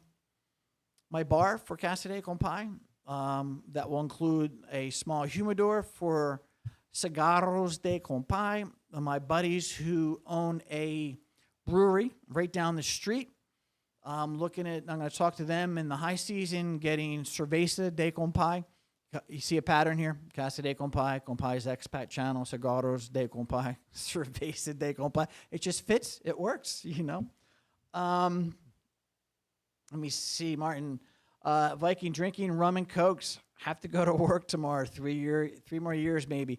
my bar for Casa de Compay. That will include a small humidor for Cigarros de Compay. My buddies who own a brewery right down the street. I'm going to talk to them in the high season, getting Cerveza de Compay. You see a pattern here? Casa de Compay, Compay's Expat channel, Cigarros de Compay, Cerveza de Compay. It just fits. It works, Let me see, Martin. Viking drinking rum and cokes. Have to go to work tomorrow. 3 more years maybe.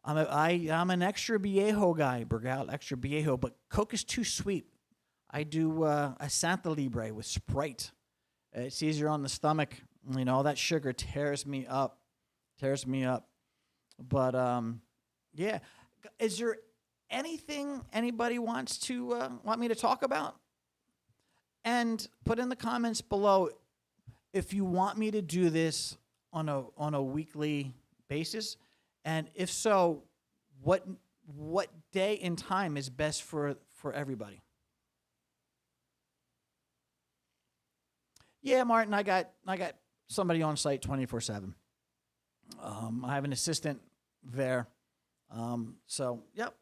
I'm an extra viejo guy, Bergal, extra viejo, but Coke is too sweet. I do a Santa Libre with Sprite. It's easier on the stomach. All that sugar tears me up. But, yeah. Is there anything anybody want me to talk about? And put in the comments below if you want me to do this on a weekly basis. And if so, what day and time is best for everybody? Yeah, Martin, I got somebody on site 24/7. I have an assistant there. So, yep.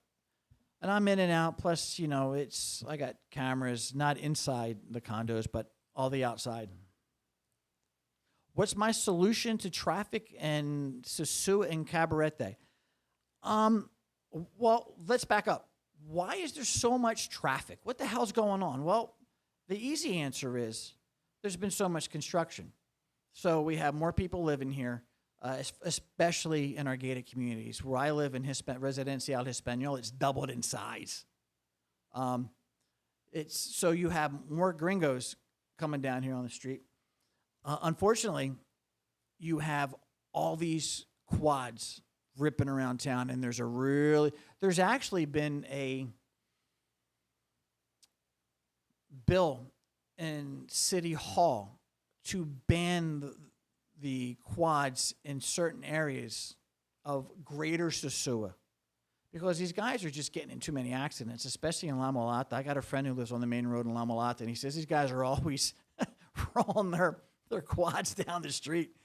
And I'm in and out. Plus, I got cameras, not inside the condos, but all the outside. What's my solution to traffic in Sosua and Cabarete? Well, let's back up. Why is there so much traffic? What the hell's going on? Well, the easy answer is there's been so much construction. So we have more people living here, especially in our gated communities. Where I live in Residencial Hispaniola, it's doubled in size. So you have more gringos coming down here on the street. Unfortunately, you have all these quads ripping around town, and there's actually been a bill in City Hall to ban the quads in certain areas of Greater Sosua, because these guys are just getting in too many accidents, especially in La Mulata. I got a friend who lives on the main road in La Mulata, and he says these guys are always rolling their quads down the street,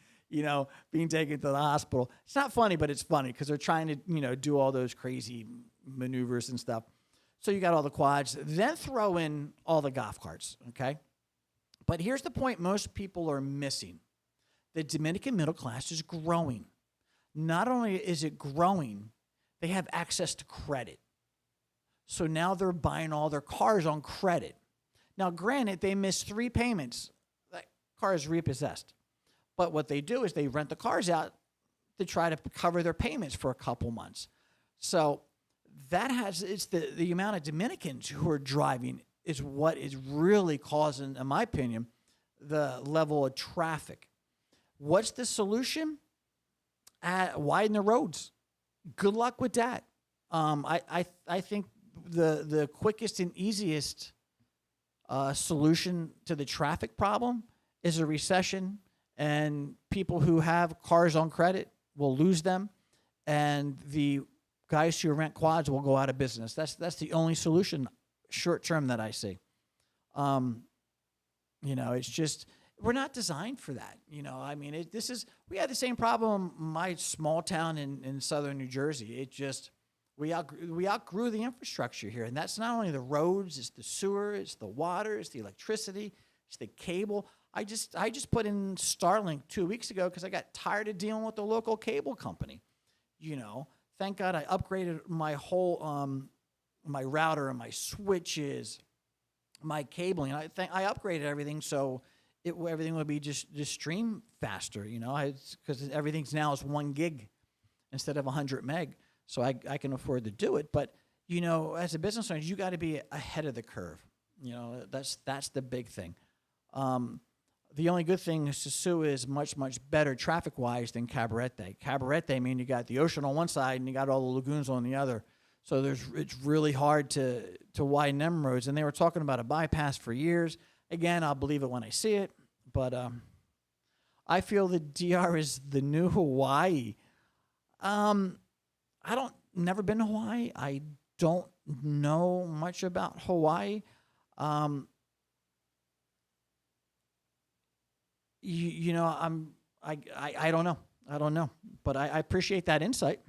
being taken to the hospital. It's not funny, but it's funny because they're trying to, do all those crazy maneuvers and stuff. So you got all the quads. Then throw in all the golf carts, okay? But here's the point most people are missing. The Dominican middle class is growing. Not only is it growing, they have access to credit. So now they're buying all their cars on credit. Now, granted, they missed 3 payments. That car is repossessed. But what they do is they rent the cars out to try to cover their payments for a couple months. So it's the amount of Dominicans who are driving is what is really causing, in my opinion, the level of traffic. What's the solution? Widen the roads. Good luck with that. I think the quickest and easiest solution to the traffic problem is a recession, and people who have cars on credit will lose them, and the guys who rent quads will go out of business. That's the only solution short term that I see. It's just we're not designed for that. We had the same problem in my small town in southern New Jersey. We outgrew the infrastructure here, and that's not only the roads, it's the sewer, it's the water, it's the electricity, it's the cable. I just put in Starlink 2 weeks ago because I got tired of dealing with the local cable company. Thank God I upgraded my whole my router and my switches, my cabling. I upgraded everything so everything would be just stream faster. Because everything's now is 1 gig instead of 100 meg. So I can afford to do it. But, as a business owner, you got to be ahead of the curve. That's the big thing. The only good thing is Sosua is much, much better traffic-wise than Cabarete. Cabarete, you got the ocean on one side and you got all the lagoons on the other. So it's really hard to widen them roads. And they were talking about a bypass for years. Again, I'll believe it when I see it. But I feel the DR is the new Hawaii. Never been to Hawaii. I don't know much about Hawaii. I don't know. I don't know. But I appreciate that insight.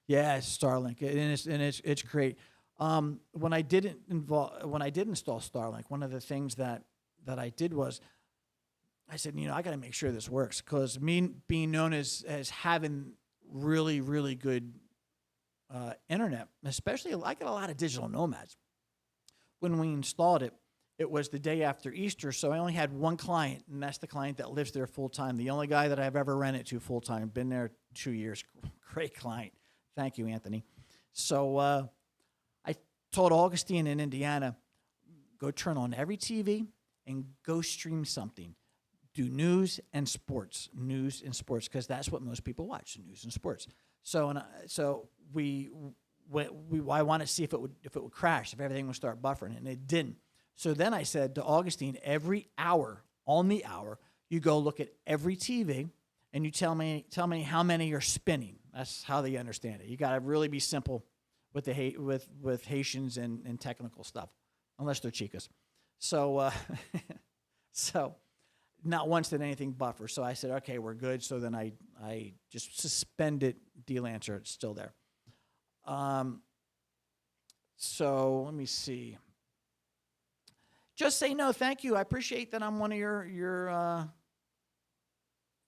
Yeah, Starlink, and it's great. When I did install Starlink, one of the things that I did was I said, I got to make sure this works, because me being known as having really, really good internet, especially I get a lot of digital nomads. When we installed it, it was the day after Easter, so I only had one client, and that's the client that lives there full time. The only guy that I've ever rented to full time. Been there 2 years. Great client. Thank you, Anthony. So I told Augustine in Indiana, go turn on every TV and go stream something. Do news and sports, because that's what most people watch, news and sports. So I want to see if it would crash, if everything would start buffering, and it didn't. So then I said to Augustine, every hour, on the hour, you go look at every TV and you tell me how many are spinning. That's how they understand it. You got to really be simple with with Haitians and technical stuff, unless they're chicas. So so not once did anything buffer. So I said, okay, we're good. So then I just suspended D-Lancer. It's still there. So let me see. Just say no, thank you. I appreciate that I'm one of your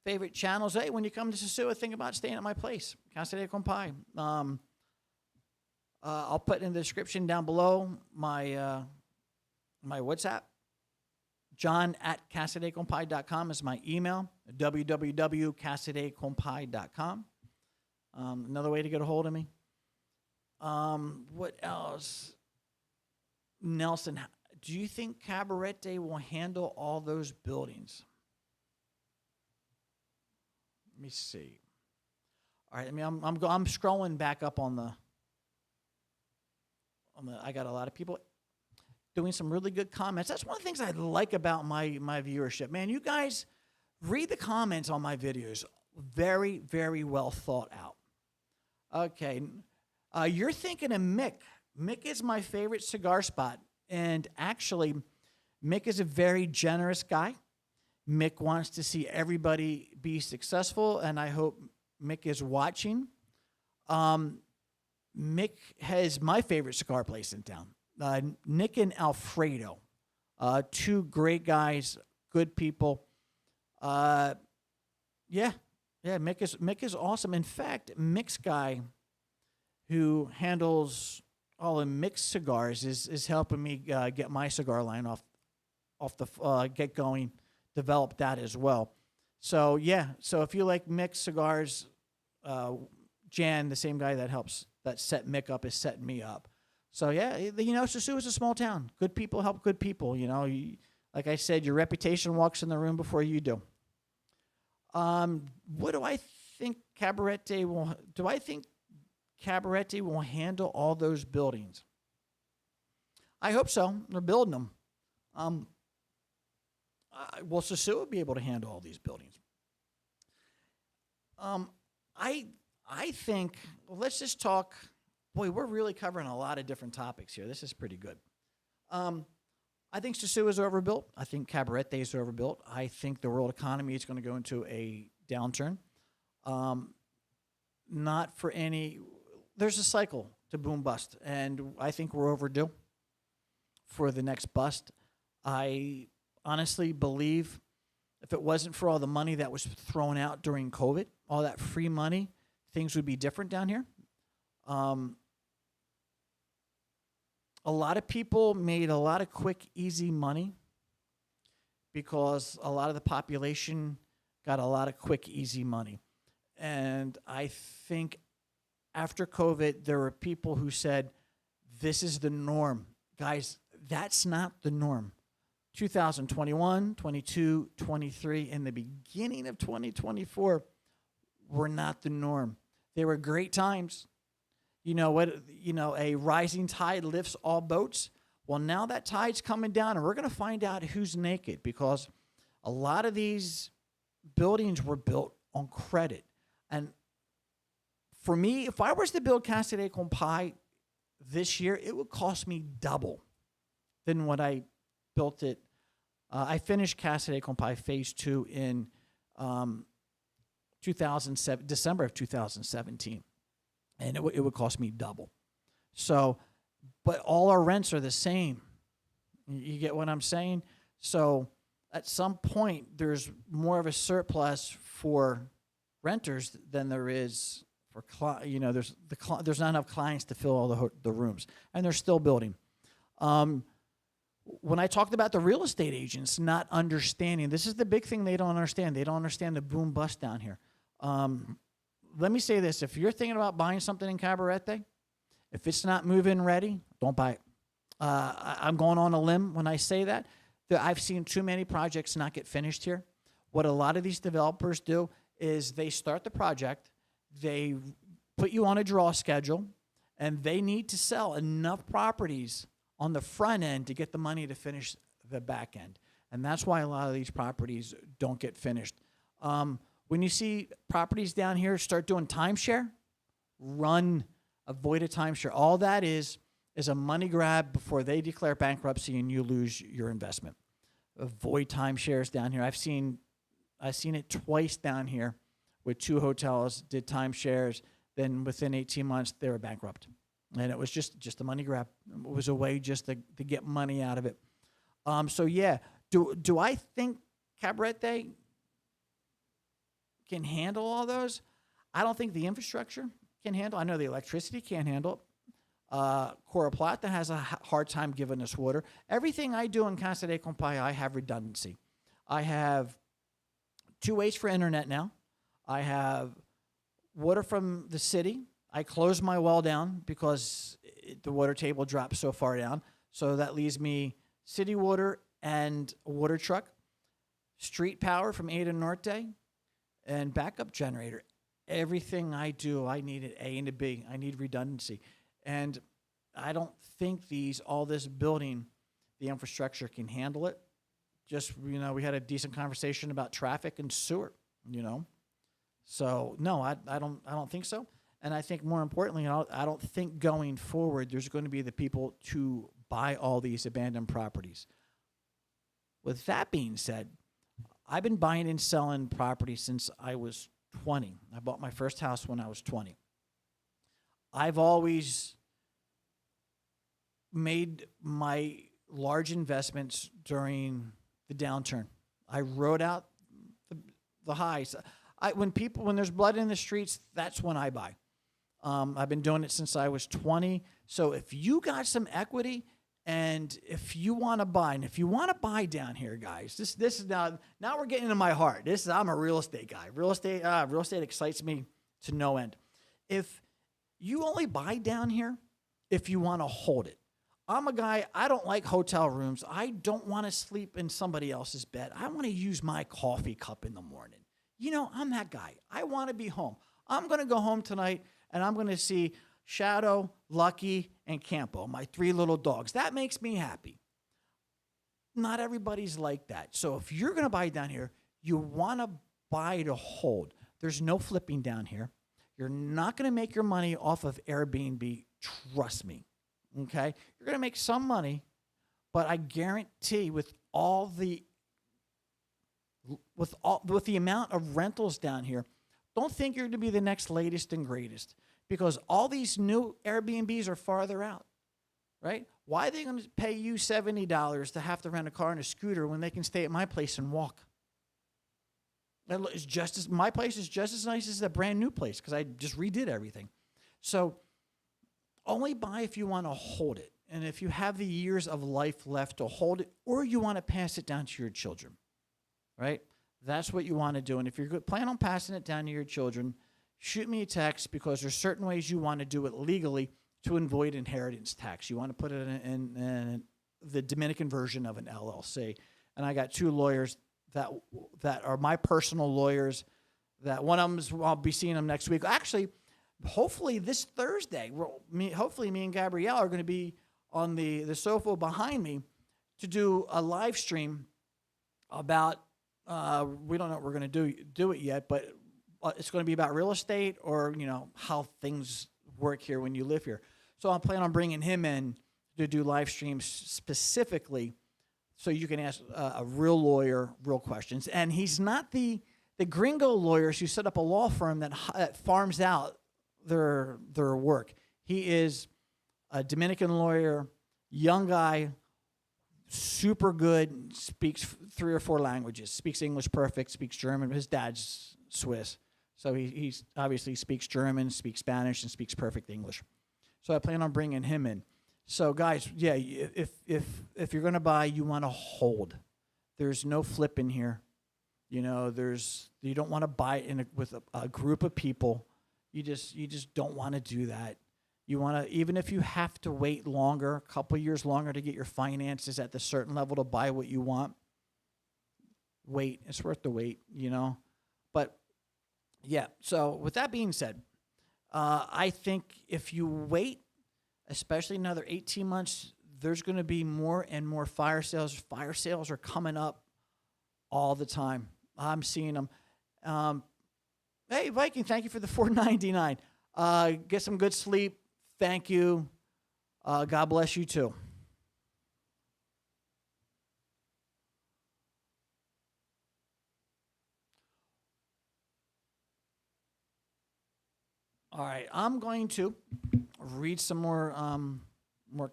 favorite channels. Hey, when you come to Sosua, think about staying at my place, Casa de Compai. I'll put in the description down below my my WhatsApp. John@casadecompai.com is my email. www.casadecompai.com. Another way to get a hold of me. What else? Nelson, do you think Cabarete will handle all those buildings? Let me see. All right, I'm scrolling back up on the. I got a lot of people doing some really good comments. That's one of the things I like about my viewership. Man, you guys read the comments on my videos. Very, very well thought out. Okay, you're thinking of Mick. Mick is my favorite cigar spot. And actually, Mick is a very generous guy. Mick wants to see everybody be successful, and I hope Mick is watching. Mick has my favorite cigar place in town, Nick and Alfredo. Two great guys, good people. Mick is awesome. In fact, Mick's guy, who handles all the mixed cigars, is helping me get my cigar line off the get going, develop that as well. So yeah, so if you like mixed cigars, Jan, the same guy that set Mick up, is setting me up. So yeah, Sosua is a small town. Good people help good people. Like I said, your reputation walks in the room before you do. What do I think Cabarete will? Do I think Cabarete will handle all those buildings? I hope so. They're building them. Will Sosua be able to handle all these buildings? I think, let's just talk. Boy, we're really covering a lot of different topics here. This is pretty good. I think Sosua is overbuilt. I think Cabarete is overbuilt. I think the world economy is going to go into a downturn. Not for any. There's a cycle to boom bust, and I think we're overdue for the next bust. I honestly believe if it wasn't for all the money that was thrown out during COVID, all that free money, things would be different down here. A lot of people made a lot of quick, easy money because a lot of the population got a lot of quick, easy money. And I think after COVID, there were people who said, this is the norm. Guys, that's not the norm. 2021, 22, 23, and the beginning of 2024 were not the norm. They were great times. a rising tide lifts all boats. Well, now that tide's coming down, and we're going to find out who's naked, because a lot of these buildings were built on credit. And for me, if I was to build Casa de Compay this year, it would cost me double than what I built it. I finished Casa de Compay Phase 2 in 2007, December of 2017, and it would cost me double. So, but all our rents are the same. You get what I'm saying? So at some point, there's more of a surplus for renters than there is for there's not enough clients to fill all the rooms, and they're still building. When I talked about the real estate agents not understanding, this is the big thing they don't understand. They don't understand the boom bust down here. Let me say this. If you're thinking about buying something in Cabarete, if it's not move-in ready, don't buy it. I'm going on a limb when I say that. I've seen too many projects not get finished here. What a lot of these developers do is they start the project, they put you on a draw schedule, and they need to sell enough properties on the front end to get the money to finish the back end. And that's why a lot of these properties don't get finished. When you see properties down here start doing timeshare, run, avoid a timeshare. All that is a money grab before they declare bankruptcy and you lose your investment. Avoid timeshares down here. I've seen it twice down here with 2 hotels did timeshares. Then within 18 months, they were bankrupt. And it was just a money grab. It was a way just to get money out of it. So, yeah, do I think Cabarete can handle all those? I don't think the infrastructure can handle. I know the electricity can't handle it. Cora Plata has a hard time giving us water. Everything I do in Casa de Compay, I have redundancy. I have 2 ways for internet now. I have water from the city. I closed my well down because the water table dropped so far down. So that leaves me city water and a water truck, street power from Ada Norte, and backup generator. Everything I do, I need an A and a B. I need redundancy. And I don't think all this building, the infrastructure can handle it. Just, we had a decent conversation about traffic and sewer, So, no, I don't think so. And I think more importantly, I don't think going forward there's going to be the people to buy all these abandoned properties. With that being said, I've been buying and selling properties since I was 20. I bought my first house when I was 20. I've always made my large investments during the downturn. I rode out the highs. When there's blood in the streets, that's when I buy. I've been doing it since I was 20. So if you got some equity and if you want to buy, and if you want to buy down here, guys, this is now we're getting into my heart. I'm a real estate guy. Real estate excites me to no end. If you only buy down here, if you want to hold it. I'm a guy, I don't like hotel rooms. I don't want to sleep in somebody else's bed. I want to use my coffee cup in the morning. I'm that guy. I want to be home. I'm going to go home tonight, and I'm going to see Shadow, Lucky, and Campo, my 3 little dogs. That makes me happy. Not everybody's like that. So if you're going to buy down here, you want to buy to hold. There's no flipping down here. You're not going to make your money off of Airbnb. Trust me. Okay? You're going to make some money, but I guarantee with the amount of rentals down here, don't think you're going to be the next latest and greatest, because all these new Airbnbs are farther out, right? Why are they going to pay you $70 to have to rent a car and a scooter when they can stay at my place and walk? My place is just as nice as a brand new place because I just redid everything. So only buy if you want to hold it. And if you have the years of life left to hold it, or you want to pass it down to your children, right? That's what you want to do. And if you're planning on passing it down to your children, shoot me a text, because there's certain ways you want to do it legally to avoid inheritance tax. You want to put it in the Dominican version of an LLC. And I got 2 lawyers that are my personal lawyers. That one of them, I'll be seeing them next week. Actually, hopefully this Thursday, hopefully me and Gabrielle are going to be on the sofa behind me to do a live stream about, we don't know what we're going to do it yet, but it's going to be about real estate, or, how things work here when you live here. So I'm planning on bringing him in to do live streams specifically so you can ask a real lawyer real questions. And he's not the gringo lawyers who set up a law firm that farms out their work. He is a Dominican lawyer, young guy, super good, speaks 3 or 4 languages, speaks English perfect, speaks German. His dad's Swiss, so he's obviously speaks German, speaks Spanish, and speaks perfect English. So I plan on bringing him in. So guys, yeah, if you're gonna buy, you want to hold. There's no flip in here. You don't want to buy it with a group of people. You just don't want to do that. You want to, even if you have to wait longer, a couple years longer to get your finances at the certain level to buy what you want, wait. It's worth the wait, But yeah, so with that being said, I think if you wait, especially another 18 months, there's going to be more and more fire sales. Fire sales are coming up all the time. I'm seeing them. Hey, Viking, thank you for the $4.99. Get some good sleep. Thank you. God bless you too. All right, I'm going to read some more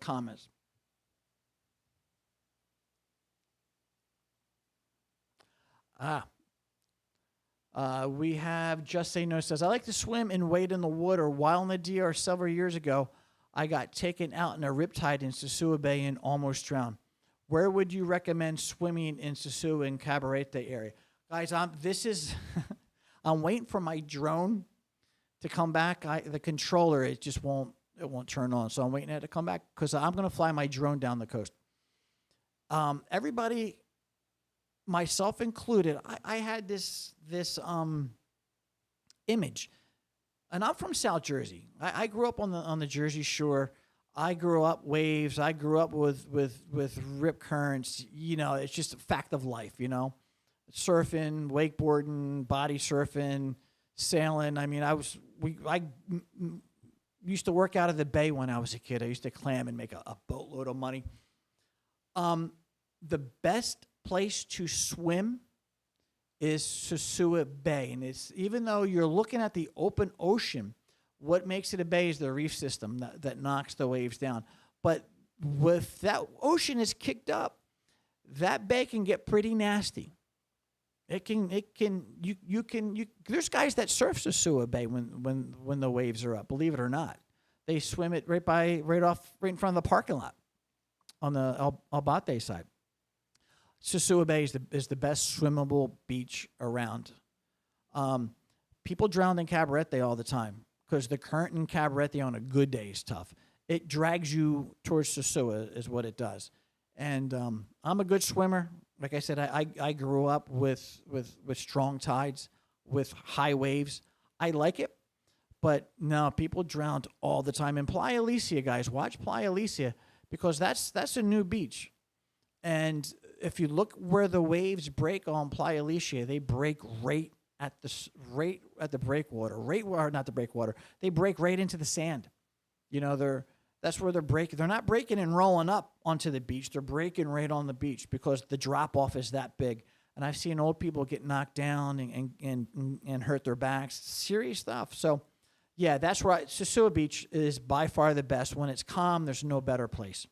comments. We have Just Say No says, I like to swim and wade in the water. While in the DR several years ago, I got taken out in a riptide in Sosua Bay and almost drowned. Where would you recommend swimming in Sosua and Cabarete area? Guys, I'm waiting for my drone to come back. The controller, it won't turn on. So I'm waiting for it to come back because I'm going to fly my drone down the coast. Everybody, myself included, I had this image, and I'm from South Jersey. I grew up on the Jersey Shore. I grew up waves. I grew up with rip currents. It's just a fact of life. Surfing, wakeboarding, body surfing, sailing. I mean, I used to work out of the bay when I was a kid. I used to clam and make a boatload of money. The best place to swim is Sosua Bay, and even though you're looking at the open ocean, what makes it a bay is the reef system that knocks the waves down. But with that ocean is kicked up, that bay can get pretty nasty. There's guys that surf Sosua Bay when the waves are up. Believe it or not, they swim it right in front of the parking lot on the Albate side. Sosua Bay is the best swimmable beach around. People drown in Cabarete all the time because the current in Cabarete on a good day is tough. It drags you towards Sosua is what it does. And I'm a good swimmer. Like I said, I grew up with strong tides, with high waves. I like it, but no, people drowned all the time. In Playa Alicia, guys, watch Playa Alicia because that's a new beach. And if you look where the waves break on Playa Alicia, they break right at the breakwater. Not the breakwater. They break right into the sand. That's where they're breaking. They're not breaking and rolling up onto the beach. They're breaking right on the beach because the drop off is that big. And I've seen old people get knocked down and hurt their backs. Serious stuff. So, yeah, that's right. Sosua Beach is by far the best. When it's calm, there's no better place.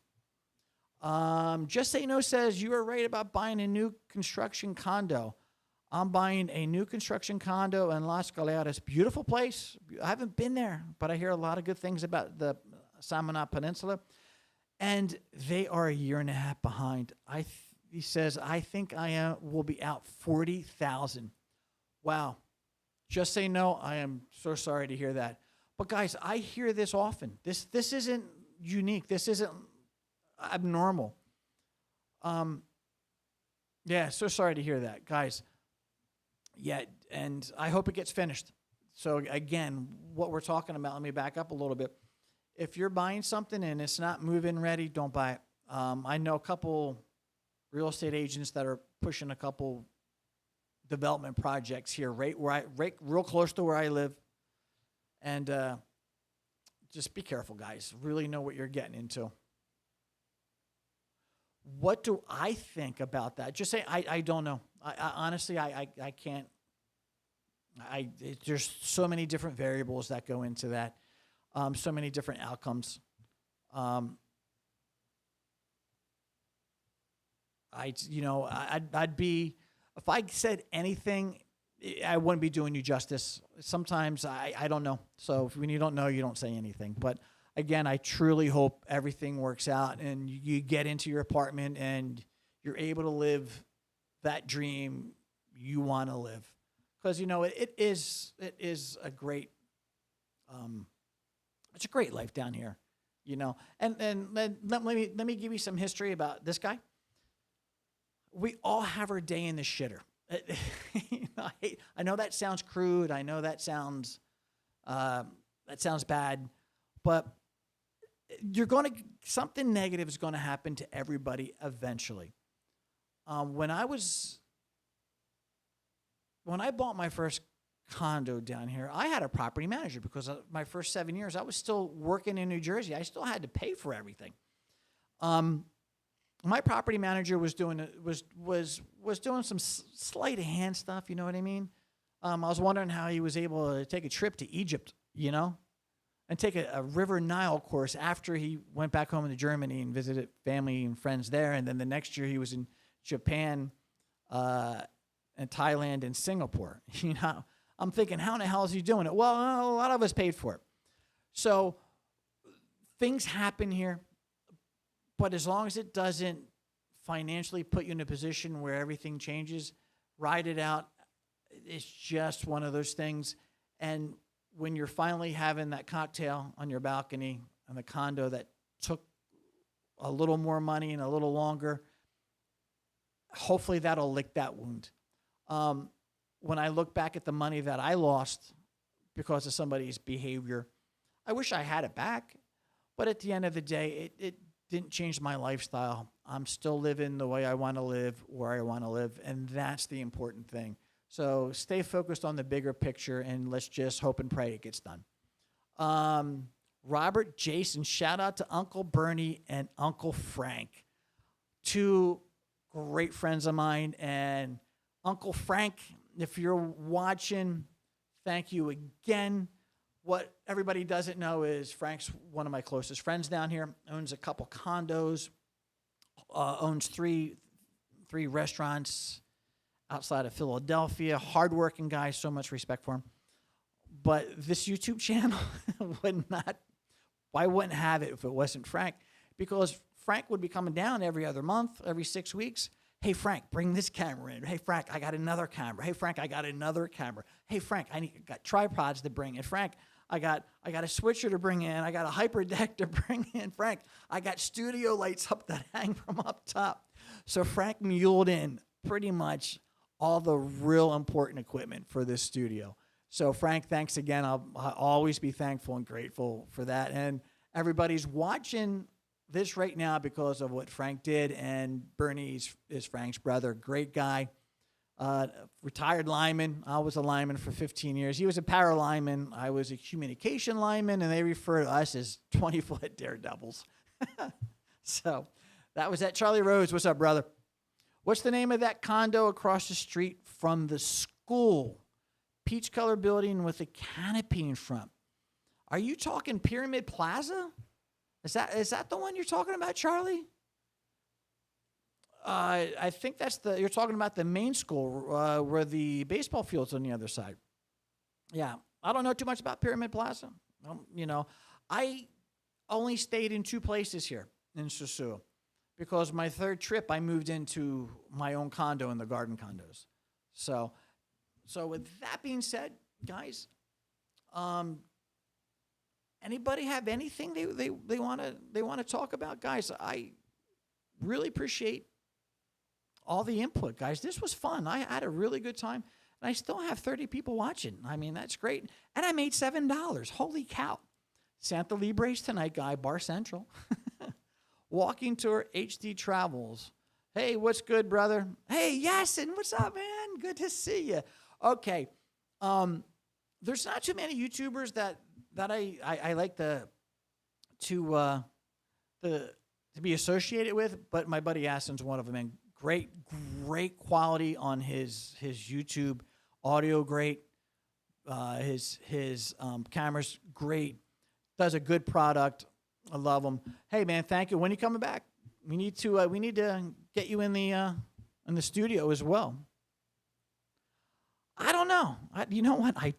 Just Say No says, you are right about buying a new construction condo. I'm buying a new construction condo in Las Galeras. Beautiful place. I haven't been there, but I hear a lot of good things about the Samana Peninsula. And they are a year and a half behind. He says, I think I will be out $40,000. Wow. Just Say No. I am so sorry to hear that. But guys, I hear this often. This isn't unique. This isn't abnormal. Yeah, so sorry to hear that, guys. Yeah, and I hope it gets finished. So again, what we're talking about, let me back up a little bit. If you're buying something and it's not move-in ready, don't buy it. I know a couple real estate agents that are pushing a couple development projects here, right real close to where I live. And just be careful, guys. Really know what you're getting into. What do I think about that? Just say, I don't know. I honestly, I can't. There's so many different variables that go into that. So many different outcomes. I'd be, if I said anything, I wouldn't be doing you justice. Sometimes I don't know. So when you don't know, you don't say anything. But again, I truly hope everything works out and you get into your apartment and you're able to live that dream you want to live. Because, it is a great, it's a great life down here, And let me give you some history about this guy. We all have our day in the shitter. I know that sounds crude. I know that sounds bad, but something negative is going to happen to everybody eventually. When I bought my first condo down here, I had a property manager because my first 7 years, I was still working in New Jersey. I still had to pay for everything. My property manager was doing some sleight of hand stuff. You know what I mean? I was wondering how he was able to take a trip to Egypt, and take a River Nile course after he went back home to Germany and visited family and friends there. And then the next year he was in Japan, and Thailand and Singapore. I'm thinking, how in the hell is he doing it? Well, a lot of us paid for it. So things happen here. But as long as it doesn't financially put you in a position where everything changes, ride it out. It's just one of those things. And when you're finally having that cocktail on your balcony on the condo that took a little more money and a little longer, hopefully that'll lick that wound. When I look back at the money that I lost because of somebody's behavior, I wish I had it back. But at the end of the day, it didn't change my lifestyle. I'm still living the way I want to live, where I want to live, and that's the important thing. So stay focused on the bigger picture, and let's just hope and pray it gets done. Robert, Jason, shout out to Uncle Bernie and Uncle Frank, two great friends of mine. And Uncle Frank, if you're watching, thank you again. What everybody doesn't know is Frank's one of my closest friends down here, owns a couple condos, owns three restaurants outside of Philadelphia, hardworking guy, so much respect for him. But this YouTube channel I wouldn't have it if it wasn't Frank, because Frank would be coming down every other month, every 6 weeks. Hey, Frank, bring this camera in. Hey, Frank, I got another camera. Hey, Frank, I got another camera. Hey, Frank, got tripods to bring in. Frank, I got a switcher to bring in. I got a hyper deck to bring in. Frank, I got studio lights up that hang from up top. So Frank muled in pretty much all the real important equipment for this studio. So Frank, thanks again. I'll always be thankful and grateful for that. And everybody's watching this right now because of what Frank did. And Bernie is Frank's brother. Great guy. Retired lineman. I was a lineman for 15 years. He was a para lineman. I was a communication lineman, and they refer to us as 20-foot daredevils. So that was at Charlie Rose. What's up, brother? What's the name of that condo across the street from the school? Peach color building with a canopy in front. Are you talking Pyramid Plaza? Is that the one you're talking about, Charlie? I think you're talking about the main school where the baseball field's on the other side. Yeah, I don't know too much about Pyramid Plaza. I only stayed in 2 places here in Sosua because my third trip I moved into my own condo in the garden condos. So with that being said, guys, anybody have anything they want to talk about, guys? I really appreciate all the input, guys. This was fun. I had a really good time. And I still have 30 people watching. I mean, that's great. And I made $7. Holy cow. Santa Libre's tonight, guy, Bar Central. Walking Tour HD Travels. Hey, what's good, brother? Hey, yes, and what's up, man? Good to see you. Okay. There's not too many YouTubers that I like to be associated with, but my buddy Aston's one of them. And great quality on his YouTube, audio great, his camera's great, does a good product. I love him. Hey man, thank you. When are you coming back? We need to get you in the studio as well. I don't know. You know what? I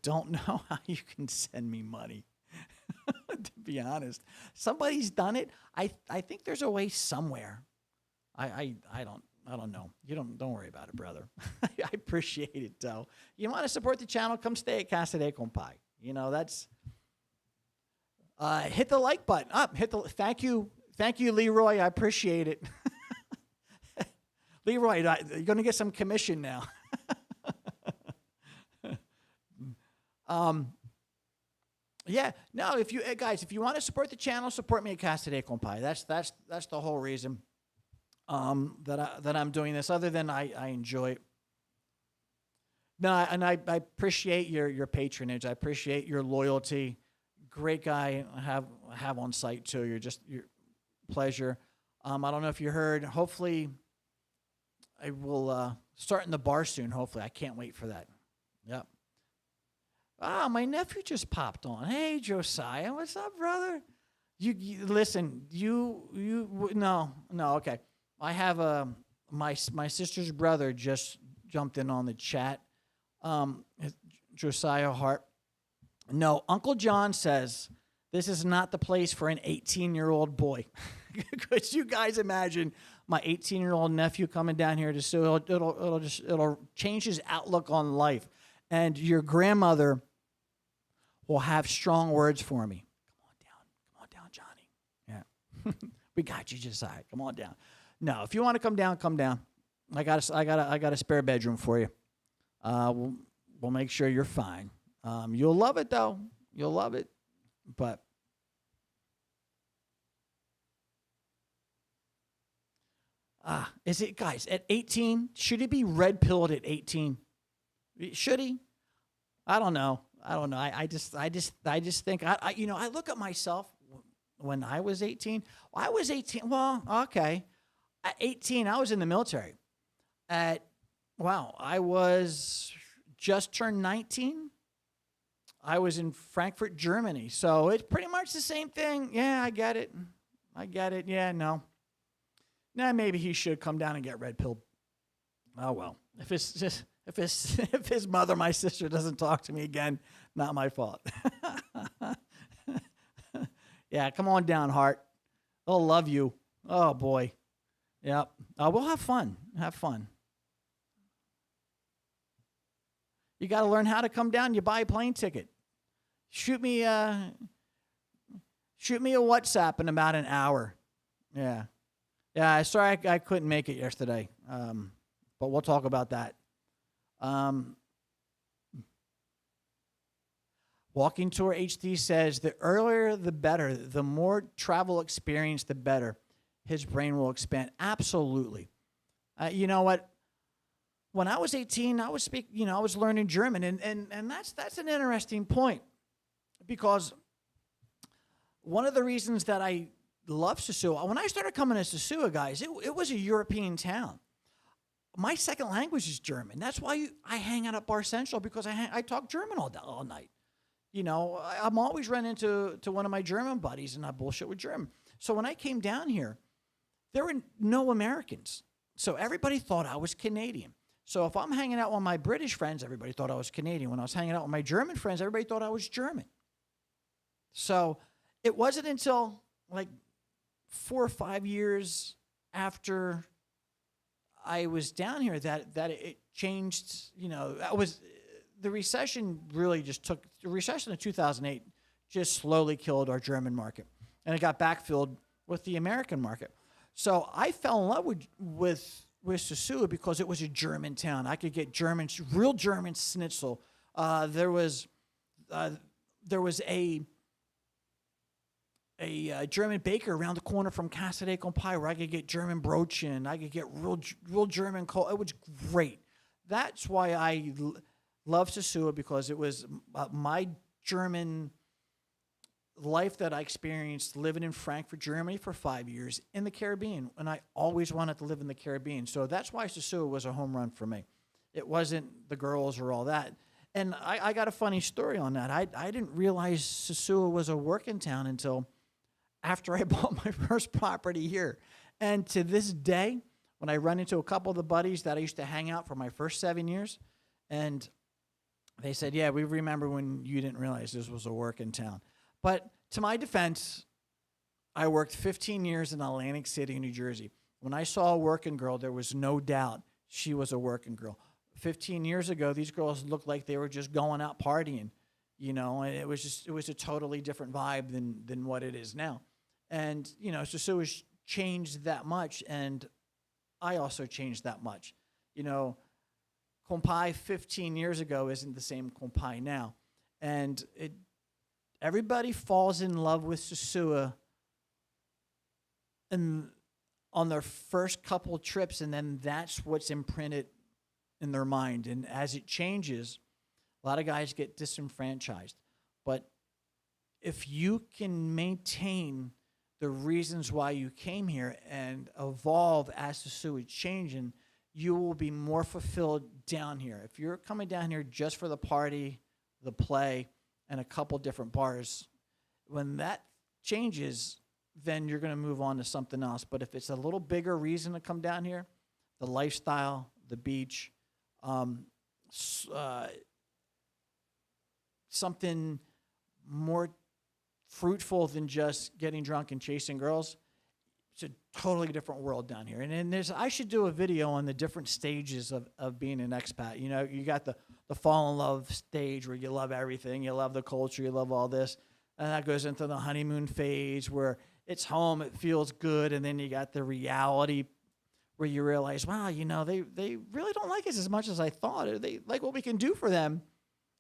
don't know how you can send me money. To be honest, somebody's done it. I think there's a way somewhere. I don't know. Don't worry about it, brother. I appreciate it though. You want to support the channel? Come stay at Casa de Compay. You know that's. Hit the like button up. Thank you, Leroy. I appreciate it. Leroy, you're gonna get some commission now. Yeah. No, if you guys, if you want to support the channel, support me at Casa de Compay. That's the whole reason that I'm doing this. Other than I enjoy it. No, and I appreciate your patronage. I appreciate your loyalty. Great guy have on site too. Your pleasure. I don't know if you heard. Hopefully, I will start in the bar soon. Hopefully, I can't wait for that. Yep. Ah, my nephew just popped on. Hey, Josiah, what's up, brother? You listen. No. Okay. I have my sister's brother just jumped in on the chat. Josiah Hart. No, Uncle John says this is not the place for an 18-year-old boy. Could you guys imagine my 18-year-old nephew coming down here to sue? It'll change his outlook on life, and your grandmother will have strong words for me. Come on down, Johnny. Yeah, we got you, Josiah. Come on down. No, if you want to come down, come down. I got a spare bedroom for you. We'll make sure you're fine. You'll love it, though. You'll love it. But is it, guys, at 18? Should he be red-pilled at 18? Should he? I don't know. I just think, I look at myself when I was 18. I was 18. Well, okay. At 18, I was in the military. I was just turned 19. I was in Frankfurt, Germany. So it's pretty much the same thing. Yeah, I get it. Yeah, no. Nah, maybe he should come down and get red pilled. Oh well. If his mother, my sister, doesn't talk to me again, not my fault. Yeah, come on down, Hart. They'll love you. Oh boy. Yep. We'll have fun. Have fun. You got to learn how to come down. You buy a plane ticket. Shoot me a WhatsApp in about an hour. Yeah. Yeah, sorry I couldn't make it yesterday. But we'll talk about that. Walking Tour HD says the earlier the better. The more travel experience, the better. His brain will expand. Absolutely. You know what? When I was 18, I was learning German, and that's an interesting point, because one of the reasons that I love Sosua, when I started coming to Sosua, guys, it was a European town. My second language is German. That's why I hang out at Bar Central, because I talk German all night. You know, I'm always running into one of my German buddies, and I bullshit with German. So when I came down here, there were no Americans. So everybody thought I was Canadian. So if I'm hanging out with my British friends, everybody thought I was Canadian. When I was hanging out with my German friends, everybody thought I was German. So it wasn't until like 4 or 5 years after I was down here that it changed. You know, the recession really just took, the recession of 2008 just slowly killed our German market. And it got backfilled with the American market. So I fell in love with with Sosua because it was a German town. I could get real German schnitzel. There was a German baker around the corner from Casa de Compay where I could get German brötchen. I could get real German coal. It was great. That's why I love Sosua, because it was my German life that I experienced living in Frankfurt, Germany for 5 years in the Caribbean. And I always wanted to live in the Caribbean. So that's why Sosua was a home run for me. It wasn't the girls or all that. And I got a funny story on that. I didn't realize Sosua was a working town until after I bought my first property here. And to this day, when I run into a couple of the buddies that I used to hang out for my first 7 years, and they said, yeah, we remember when you didn't realize this was a working town. But to my defense, I worked 15 years in Atlantic City, New Jersey. When I saw a working girl, there was no doubt she was a working girl. 15 years ago, these girls looked like they were just going out partying, you know, and it was a totally different vibe than what it is now. And, you know, so it was changed that much, and I also changed that much. You know, Compay 15 years ago isn't the same Compay now. And everybody falls in love with Sosua on their first couple trips, and then that's what's imprinted in their mind. And as it changes, a lot of guys get disenfranchised. But if you can maintain the reasons why you came here and evolve as Sosua is changing, you will be more fulfilled down here. If you're coming down here just for the party, the play, and a couple different bars, when that changes, then you're going to move on to something else. But if it's a little bigger reason to come down here, the lifestyle, the beach, something more fruitful than just getting drunk and chasing girls, it's a totally different world down here. And I should do a video on the different stages of being an expat. You know, you got the fall in love stage where you love everything, you love the culture, you love all this. And that goes into the honeymoon phase where it's home, it feels good. And then you got the reality where you realize, wow, you know, they really don't like us as much as I thought. They like what we can do for them,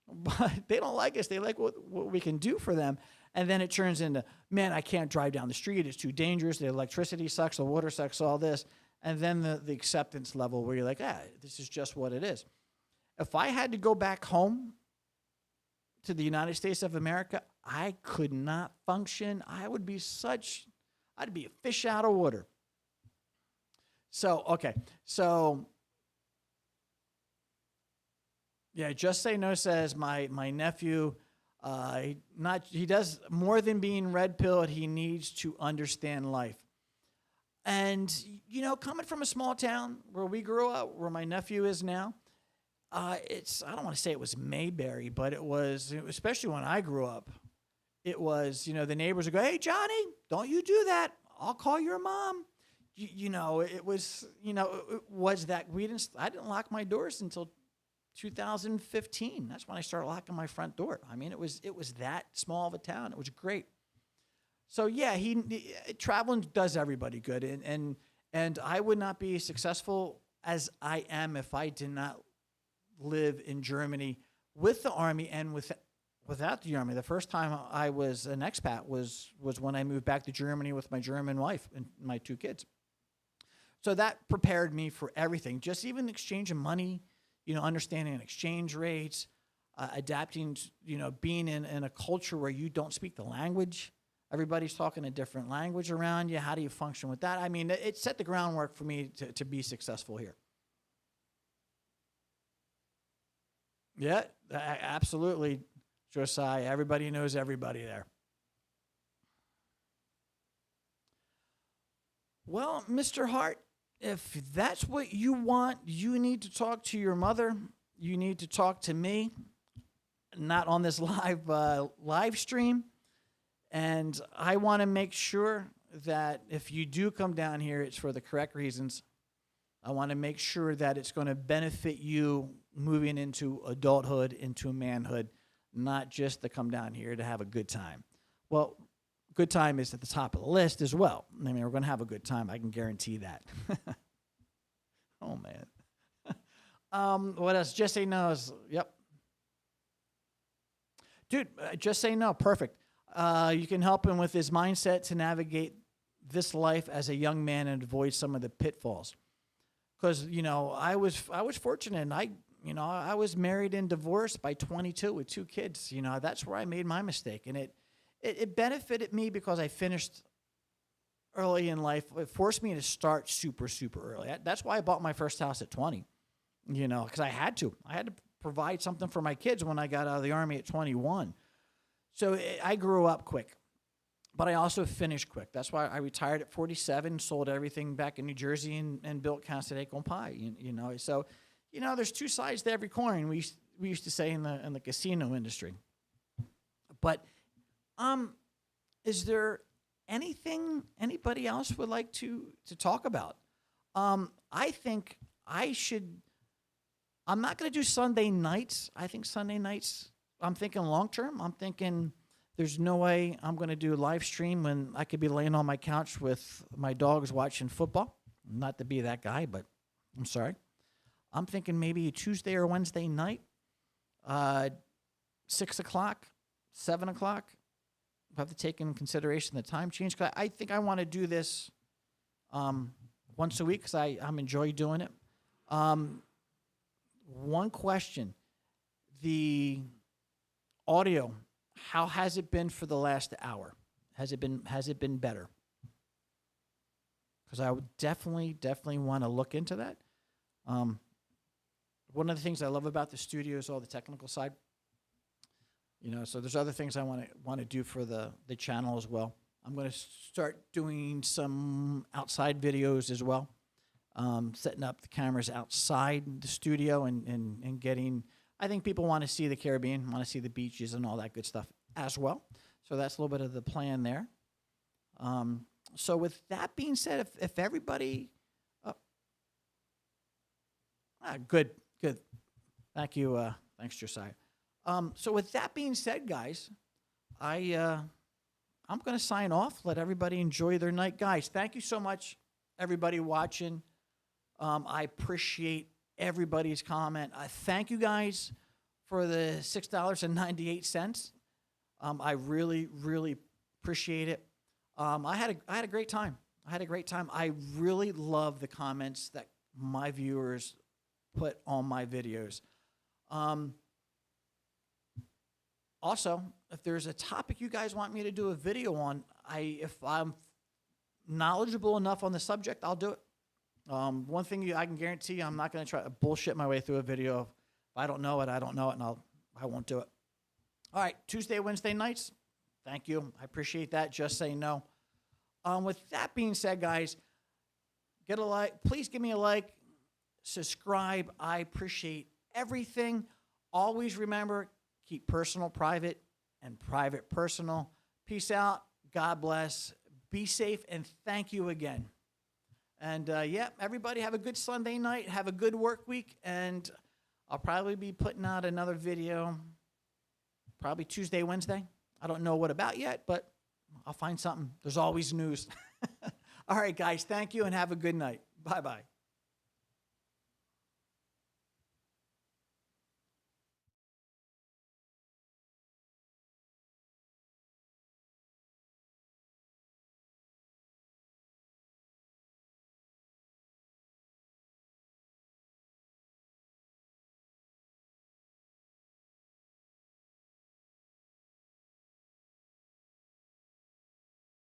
but they don't like us. They like what we can do for them. And then it turns into, man, I can't drive down the street. It's too dangerous. The electricity sucks. The water sucks, all this. And then the acceptance level where you're like, this is just what it is. If I had to go back home to the United States of America, I could not function. I'd be a fish out of water. So, okay. So, yeah, Just Say No says my nephew, he does more than being red-pilled. He needs to understand life. And, you know, coming from a small town where we grew up, where my nephew is now, I don't want to say it was Mayberry, but it was, especially when I grew up, it was, you know, the neighbors would go, hey, Johnny, don't you do that. I'll call your mom. You know, it was that I didn't lock my doors until 2015. That's when I started locking my front door. I mean, it was that small of a town. It was great. So yeah, traveling does everybody good, and I would not be as successful as I am if I did not live in Germany with the Army and without the Army. The first time I was an expat was when I moved back to Germany with my German wife and my 2 kids. So that prepared me for everything, just even exchanging money, you know, understanding exchange rates, adapting, you know, being in a culture where you don't speak the language. Everybody's talking a different language around you. How do you function with that? I mean, it set the groundwork for me to be successful here. Yeah, absolutely, Josiah. Everybody knows everybody there. Well, Mr. Hart, if that's what you want, you need to talk to your mother. You need to talk to me, not on this live stream. And I want to make sure that if you do come down here, it's for the correct reasons. I want to make sure that it's going to benefit you moving into adulthood, into manhood, not just to come down here to have a good time. Well, good time is at the top of the list as well. I mean, we're going to have a good time. I can guarantee that. What else? Just say no. Yep. Dude, just say no. Perfect. You can help him with his mindset to navigate this life as a young man and avoid some of the pitfalls. Because, I was fortunate, and I was married and divorced by 22 with 2 kids. That's where I made my mistake. And it benefited me because I finished early in life. It forced me to start super, super early. That's why I bought my first house at 20, because I had to. I had to provide something for my kids when I got out of the Army at 21. So I grew up quick, but I also finished quick. That's why I retired at 47, sold everything back in New Jersey, and built Casa con Pie. So there's 2 sides to every coin. We used to say in the casino industry. But is there anything anybody else would like to talk about? I think I'm not going to do Sunday nights. I think Sunday nights, I'm thinking long term. I'm thinking there's no way I'm going to do a live stream when I could be laying on my couch with my dogs watching football. Not to be that guy, but I'm sorry. I'm thinking maybe Tuesday or Wednesday night, 6 o'clock, 7 o'clock. I have to take into consideration the time change. 'Cause I think I want to do this once a week because I'm enjoy doing it. One question: the audio, how has it been for the last hour? Has it been better? Because I would definitely want to look into that. One of the things I love about the studio is all the technical side. So there's other things I want to do for the channel as well. I'm going to start doing some outside videos as well. Setting up the cameras outside the studio and getting, I think people want to see the Caribbean, want to see the beaches and all that good stuff as well. So that's a little bit of the plan there. So with that being said, if everybody, good. Thank you. Thanks, Josiah. So with that being said, guys, I'm going to sign off. Let everybody enjoy their night. Guys, thank you so much, everybody watching. I appreciate everybody's comment. I thank you guys for the $6.98. I really, really appreciate it. I had a great time. I really love the comments that my viewers put on my videos. Also, if there's a topic you guys want me to do a video on, if I'm knowledgeable enough on the subject, I'll do it. One thing I can guarantee, I'm not going to try to bullshit my way through a video. If I don't know it, and I won't do it. All right, Tuesday, Wednesday nights. Thank you. I appreciate that. Just say no. With that being said, guys, get a like. Please give me a like. Subscribe. I appreciate everything. Always remember, keep personal private and private personal. Peace out. God bless. Be safe, and thank you again. And, everybody have a good Sunday night. Have a good work week. And I'll probably be putting out another video probably Tuesday, Wednesday. I don't know what about yet, but I'll find something. There's always news. All right, guys. Thank you, and have a good night. Bye-bye.